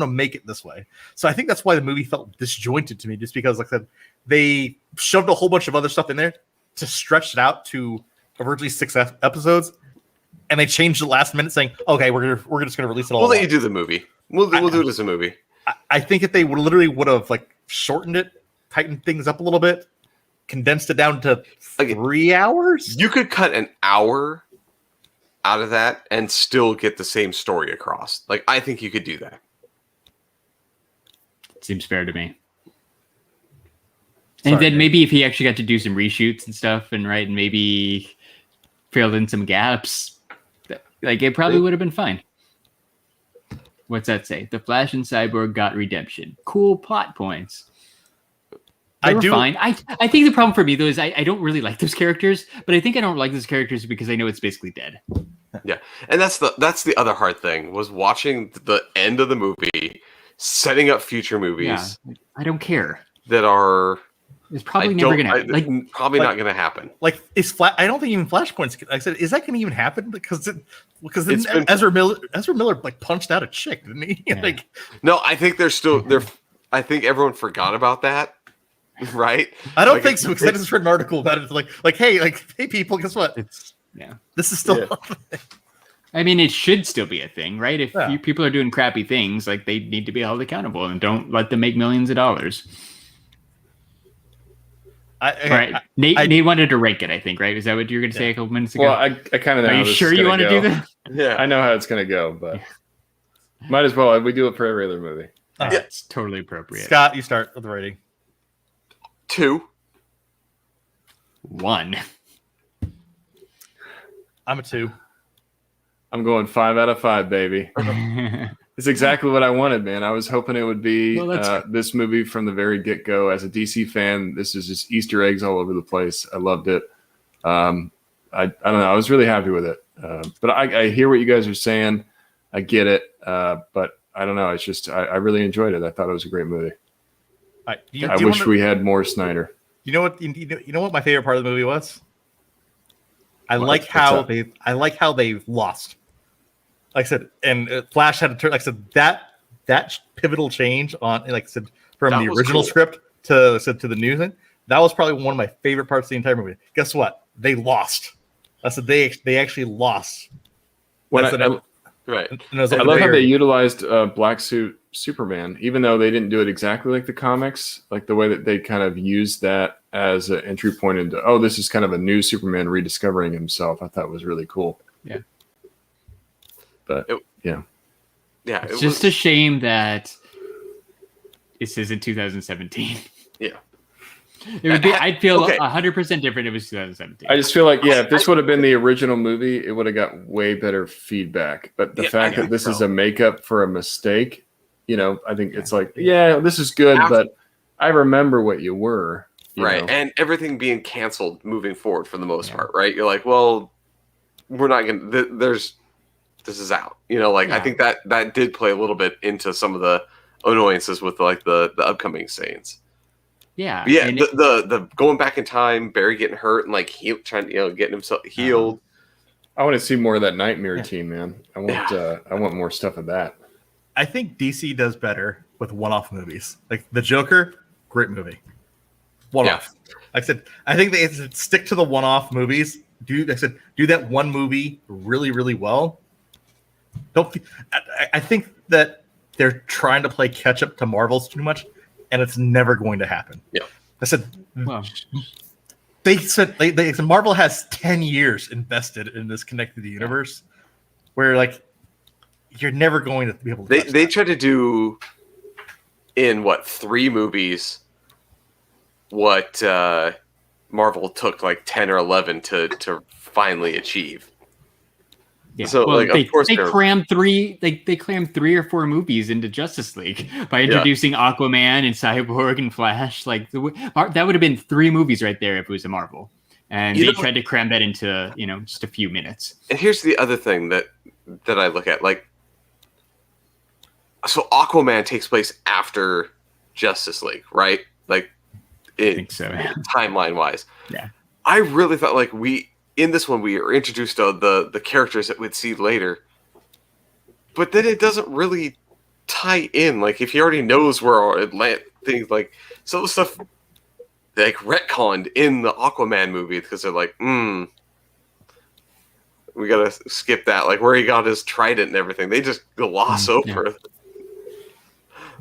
Speaker 2: make it this way. So I think that's why the movie felt disjointed to me, just because, like I said, they shoved a whole bunch of other stuff in there to stretch it out to originally 6 episodes, and they changed the last minute, saying, "Okay, we're just going to release it all."
Speaker 1: We'll let you do the movie. We'll do it as a movie.
Speaker 2: I think if they would have like shortened it, tightened things up a little bit, condensed it down to 3 hours.
Speaker 1: You could cut an hour out of that and still get the same story across. Like, I think you could do that.
Speaker 3: Seems fair to me. And then maybe if he actually got to do some reshoots and stuff, and maybe filled in some gaps, like, it probably would have been fine. What's that say? The Flash and Cyborg got redemption. Cool plot points. Fine. I think the problem for me, though, is I don't really like those characters, but I think I don't like those characters because I know it's basically dead.
Speaker 1: Yeah, and that's the other hard thing, was watching the end of the movie, setting up future movies.
Speaker 3: Yeah, I don't care.
Speaker 1: That are.
Speaker 3: It's probably never going to happen.
Speaker 1: Probably not going to happen.
Speaker 2: Like, I don't think even Flashpoints. I said, is that going to even happen? Because Ezra Miller like punched out a chick, didn't he?
Speaker 3: Yeah.
Speaker 1: No, I think they're still there. I think everyone forgot about that. Right?
Speaker 2: I don't think so, because I just read an article about it. Hey people, guess what? This is still.
Speaker 3: I mean, it should still be a thing, right? If people are doing crappy things, like, they need to be held accountable, and don't let them make millions of dollars. All right, Nate wanted to rank it, I think, right? Is that what you were going to say a couple minutes ago?
Speaker 4: Well, I kind of know.
Speaker 3: Are you sure you want to do that?
Speaker 1: Yeah,
Speaker 4: I know how it's going to go, but might as well. We do it for every other movie.
Speaker 3: It's totally appropriate.
Speaker 2: Scott, you start with the rating.
Speaker 1: 2.
Speaker 3: 1.
Speaker 2: I'm a 2.
Speaker 4: I'm going 5 out of 5, baby. It's exactly what I wanted, man. I was hoping it would be this movie from the very get-go. As a DC fan, this is just Easter eggs all over the place. I loved it. I don't know. I was really happy with it. But I hear what you guys are saying. I get it. But I don't know. It's just I really enjoyed it. I thought it was a great movie. I wish we had more Snyder.
Speaker 2: You know what my favorite part of the movie was? I like how they lost. Like I said, and Flash had to turn. Like I said, that pivotal change on, like I said, from the original script to the news thing, that was probably one of my favorite parts of the entire movie. Guess what? They lost. I said they actually lost.
Speaker 1: Right.
Speaker 2: And it was
Speaker 4: I
Speaker 2: over
Speaker 4: love how
Speaker 2: there.
Speaker 4: they utilized Black Suit Superman, even though they didn't do it exactly like the comics, like the way that they kind of used that as an entry point into, oh, this is kind of a new Superman rediscovering himself. I thought was really cool.
Speaker 3: Yeah.
Speaker 4: But
Speaker 1: Yeah,
Speaker 3: It's just a shame that this isn't 2017.
Speaker 1: Yeah.
Speaker 3: It would be. I'd feel
Speaker 1: Okay.
Speaker 3: 100% different if it was 2017.
Speaker 4: I just feel like, if this would have been the original movie, it would have got way better feedback. But the fact that this is a makeup for a mistake, I think it's like, this is good, but I remember what you were. You know?
Speaker 1: And everything being canceled moving forward for the most part, right? You're like, well, we're not going to, this is out. I think that did play a little bit into some of the annoyances with the upcoming scenes.
Speaker 3: Yeah.
Speaker 1: But
Speaker 3: and
Speaker 1: the going back in time, Barry getting hurt and trying to getting himself healed.
Speaker 4: I want to see more of that Nightmare team, man. I want more stuff of that.
Speaker 2: I think DC does better with one-off movies. Like The Joker, great movie. One-off. Like I said, I think they should stick to the one-off movies. Do that one movie really, really well. I think that they're trying to play catch up to Marvel's too much, and it's never going to happen.
Speaker 1: Yeah.
Speaker 2: I said,
Speaker 3: well,
Speaker 2: they said Marvel has 10 years invested in this connected universe, where you're never going to be able to.
Speaker 1: They tried to do in 3 movies what Marvel took 10 or 11 to finally achieve.
Speaker 3: yeah.
Speaker 1: So
Speaker 3: well,
Speaker 1: of course
Speaker 3: they crammed 3. They crammed 3 or 4 movies into Justice League by introducing Aquaman and Cyborg and Flash. That would have been 3 movies right there if it was a Marvel. And they tried to cram that into just a few minutes.
Speaker 1: And here's the other thing that I look at, so Aquaman takes place after Justice League, right?
Speaker 3: I think so. Yeah.
Speaker 1: Timeline wise.
Speaker 3: Yeah.
Speaker 1: I really thought in this one we are introduced to the characters that we'd see later, but then it doesn't really tie in. If he already knows where things some of the stuff retconned in the Aquaman movie because they're we gotta skip that. Where he got his trident and everything, they just gloss over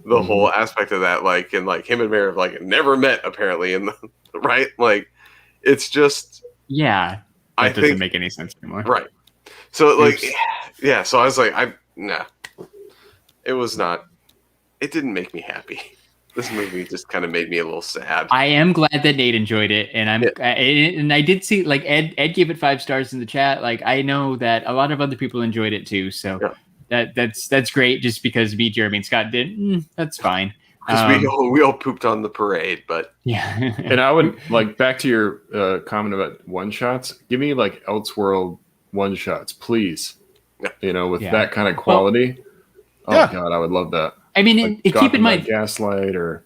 Speaker 1: the whole aspect of that. And him and Mary have never met apparently in the right. It's just
Speaker 3: That
Speaker 1: I
Speaker 3: doesn't
Speaker 1: think
Speaker 3: make any sense anymore.
Speaker 1: right. So so I was it was not. It didn't make me happy. This movie just kind of made me a little sad.
Speaker 3: I am glad that Nate enjoyed it, and and I did see Ed gave it 5 stars in the chat. I know that a lot of other people enjoyed it too, so that's great. Just because me, Jeremy, and Scott did, that's fine.
Speaker 1: Because we all pooped on the parade, but
Speaker 3: yeah.
Speaker 4: And I would back to your comment about one shots. Give me Elseworld one shots, please. With that kind of quality. God, I would love that.
Speaker 3: I mean, keep in mind,
Speaker 4: Gaslight or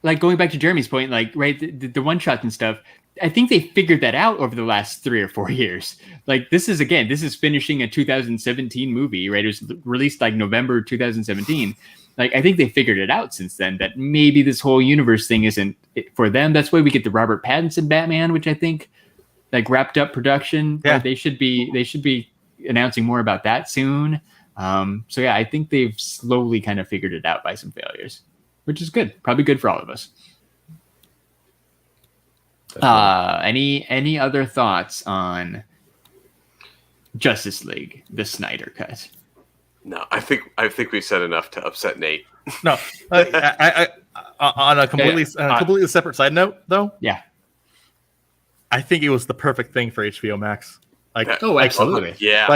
Speaker 3: going back to Jeremy's point, the one shots and stuff. I think they figured that out over the last 3 or 4 years. This is finishing a 2017 movie, right? It was released November 2017. I think they figured it out since then that maybe this whole universe thing isn't for them. That's why we get the Robert Pattinson Batman, which I think wrapped up production.
Speaker 2: Yeah.
Speaker 3: They should be announcing more about that soon. I think they've slowly kind of figured it out by some failures, which is good. Probably good for all of us. Any other thoughts on Justice League, the Snyder Cut?
Speaker 1: no, I think we've said enough to upset Nate.
Speaker 2: No, I on a completely separate side note, though.
Speaker 3: Yeah.
Speaker 2: I think it was the perfect thing for HBO Max.
Speaker 3: Absolutely.
Speaker 1: Yeah.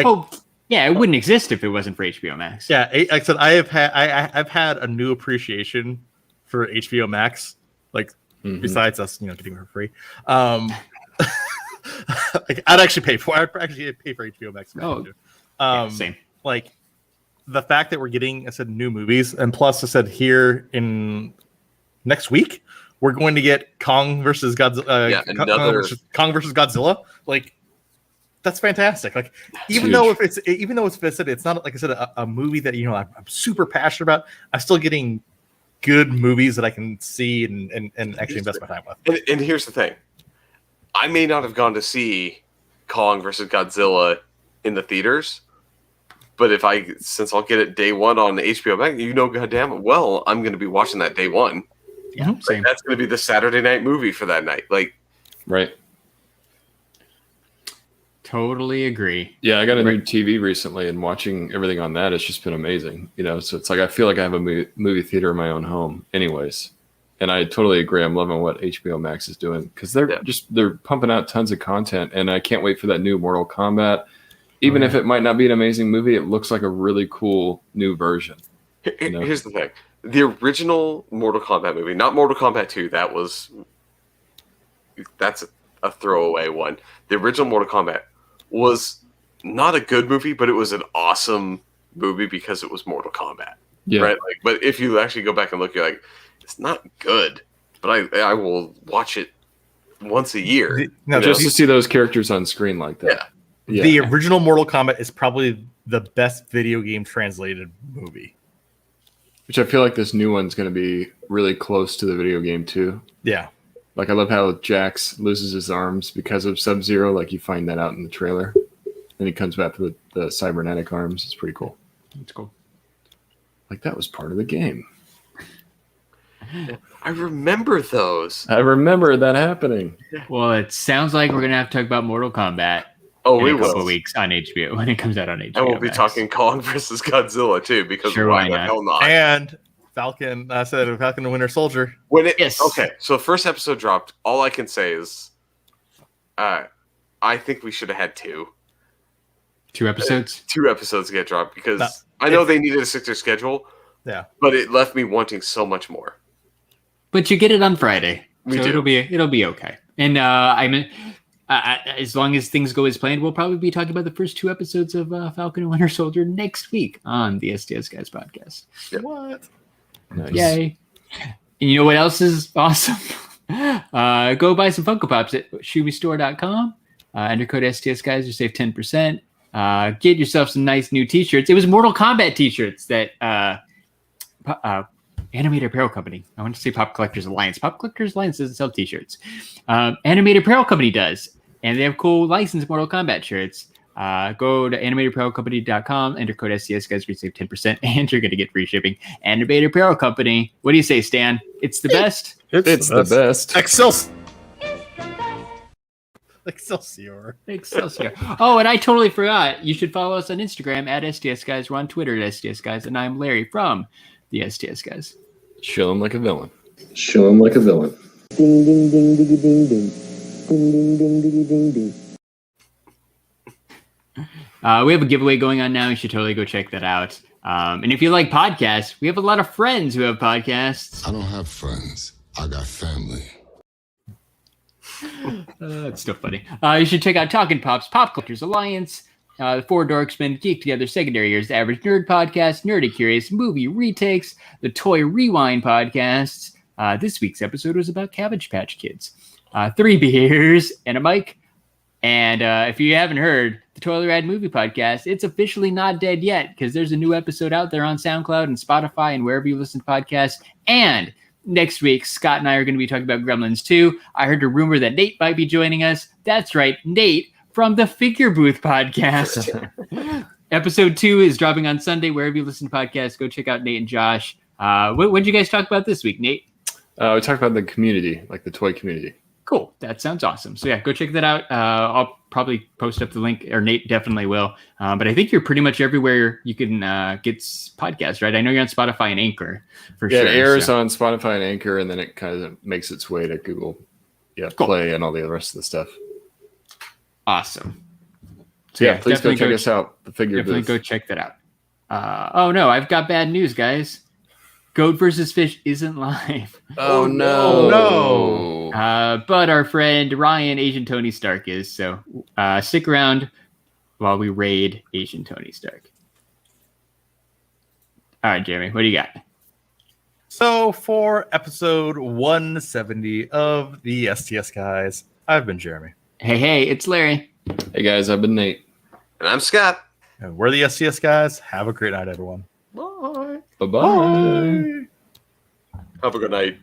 Speaker 3: It wouldn't exist if it wasn't for HBO Max.
Speaker 2: Yeah, like I said, I've had a new appreciation for HBO Max. Besides us, getting it for free. I'd actually pay for HBO Max.
Speaker 3: Same.
Speaker 2: The fact that we're getting, new movies, and plus, I said here in next week we're going to get Kong versus Godzilla. Kong versus Godzilla. That's fantastic. Even though it's listed, it's not like I said a movie that I'm super passionate about. I'm still getting good movies that I can see and actually invest my time with.
Speaker 1: And here's the thing. I may not have gone to see Kong versus Godzilla in the theaters, but since I'll get it day one on HBO Max, goddamn well, I'm going to be watching that day one.
Speaker 3: Yeah, same.
Speaker 1: That's going to be the Saturday night movie for that night. Like,
Speaker 4: Right.
Speaker 3: Totally agree.
Speaker 4: Yeah, I got a new TV recently, and watching everything on that has just been amazing. So it's like I feel like I have a movie theater in my own home, anyways. And I totally agree. I'm loving what HBO Max is doing because they're pumping out tons of content, and I can't wait for that new Mortal Kombat. Even if it might not be an amazing movie, it looks like a really cool new version.
Speaker 1: Here's the thing: the original Mortal Kombat movie, not Mortal Kombat 2. That's a throwaway one. The original Mortal Kombat was not a good movie, but it was an awesome movie because it was Mortal Kombat.
Speaker 4: Yeah.
Speaker 1: Right. Like, but if you actually go back and look, you're like, it's not good, but I will watch it once a year.
Speaker 4: Just to see those characters on screen like that.
Speaker 1: Yeah.
Speaker 2: The original Mortal Kombat is probably the best video game translated movie.
Speaker 4: Which I feel like this new one's going to be really close to the video game too.
Speaker 2: Yeah.
Speaker 4: Like I love how Jax loses his arms because of Sub-Zero. Like you find that out in the trailer. Then he comes back with the cybernetic arms. It's pretty cool.
Speaker 3: It's cool.
Speaker 4: Like that was part of the game.
Speaker 1: I remember those.
Speaker 4: I remember that happening.
Speaker 3: Well, it sounds like we're gonna have to talk about Mortal Kombat
Speaker 1: Oh,
Speaker 3: in
Speaker 1: we
Speaker 3: a couple
Speaker 1: will.
Speaker 3: weeks on HBO when it comes out on HBO.
Speaker 1: And we'll be
Speaker 3: Max.
Speaker 1: talking Kong versus Godzilla too, because
Speaker 3: Sure,
Speaker 1: why
Speaker 3: why
Speaker 1: the
Speaker 3: not?
Speaker 1: hell not?
Speaker 2: And Falcon, I said Falcon and Winter Soldier.
Speaker 1: When it
Speaker 3: Yes.
Speaker 1: Okay, so the first episode dropped. All I can say is, I think we should have had 2
Speaker 3: 2 episodes.
Speaker 1: episodes get dropped because
Speaker 2: No,
Speaker 1: I know they needed to stick their schedule,
Speaker 2: Yeah.
Speaker 1: but it left me wanting so much more.
Speaker 3: But you get it on Friday,
Speaker 1: We
Speaker 3: so
Speaker 1: do.
Speaker 3: it'll be okay. And as long as things go as planned, we'll probably be talking about the first 2 episodes of Falcon and Winter Soldier next week on the STS Guys podcast.
Speaker 1: Yep.
Speaker 2: What?
Speaker 4: Nice.
Speaker 3: Yay! And you know what else is awesome? Go buy some Funko Pops at shumistore.com. Enter code STS Guys to save 10%. Get yourself some nice new T-shirts. It was Mortal Kombat T-shirts that Animated Apparel Company. I want to say Pop Collectors Alliance. Pop Collectors Alliance doesn't sell T-shirts. Animated Apparel Company does, and they have cool licensed Mortal Kombat shirts. Go to animatedapparelcompany.com, enter code STS Guys to save 10%, and you're going to get free shipping. Animated Apparel Company. What do you say, Stan? It's the best.
Speaker 4: It's the best.
Speaker 2: Excelsior.
Speaker 3: Excelsior. Oh, and I totally forgot. You should follow us on Instagram at STS Guys. We're on Twitter at STS Guys, and I'm Larry from the STS Guys.
Speaker 4: Show him like a villain.
Speaker 6: Show him like a villain.
Speaker 7: Ding ding ding ding ding ding. Ding ding ding ding ding ding.
Speaker 3: We have a giveaway going on now. You should totally go check that out. And if you like podcasts, we have a lot of friends who have podcasts.
Speaker 8: I don't have friends. I got family.
Speaker 3: It's still funny. You should check out Talking Pops, Pop Cultures Alliance, the Four Dorksmen, Geek Together, Secondary Years, the Average Nerd Podcast, Nerdy Curious, Movie Retakes, the Toy Rewind Podcasts. This week's episode was about Cabbage Patch Kids. 3 beers and a mic. And if you haven't heard the Toilet Rad Movie Podcast, it's officially not dead yet because there's a new episode out there on SoundCloud and Spotify and wherever you listen to podcasts. And next week, Scott and I are going to be talking about Gremlins 2. I heard a rumor that Nate might be joining us. That's right, Nate from the Figure Booth Podcast. Episode 2 is dropping on Sunday. Wherever you listen to podcasts, go check out Nate and Josh. What did you guys talk about this week, Nate?
Speaker 4: We talked about the community, like the toy community.
Speaker 3: Cool. That sounds awesome. So yeah, go check that out. I'll probably post up the link, or Nate definitely will. But I think you're pretty much everywhere you can get podcasts, right? I know you're on Spotify and Anchor for sure.
Speaker 4: Yeah, it airs
Speaker 3: so.
Speaker 4: on Spotify and Anchor, and then it kind of makes its way to Google
Speaker 3: Cool.
Speaker 4: Play and all the rest of the stuff.
Speaker 3: Awesome.
Speaker 4: So yeah, please go
Speaker 3: definitely
Speaker 4: check us out. The Figure
Speaker 3: Definitely
Speaker 4: Booth.
Speaker 3: go check that out. Oh no, I've got bad news, guys. Goat versus Fish isn't live.
Speaker 4: Oh no.
Speaker 2: no.
Speaker 3: But our friend Ryan, Asian Tony Stark is. So stick around while we raid Asian Tony Stark. All right, Jeremy, what do you got?
Speaker 2: So for episode 170 of the STS Guys, I've been Jeremy.
Speaker 3: Hey, it's Larry.
Speaker 4: Hey guys, I've been Nate.
Speaker 1: And I'm Scott.
Speaker 2: And we're the STS Guys. Have a great night, everyone.
Speaker 4: Bye-bye.
Speaker 1: Have a good night.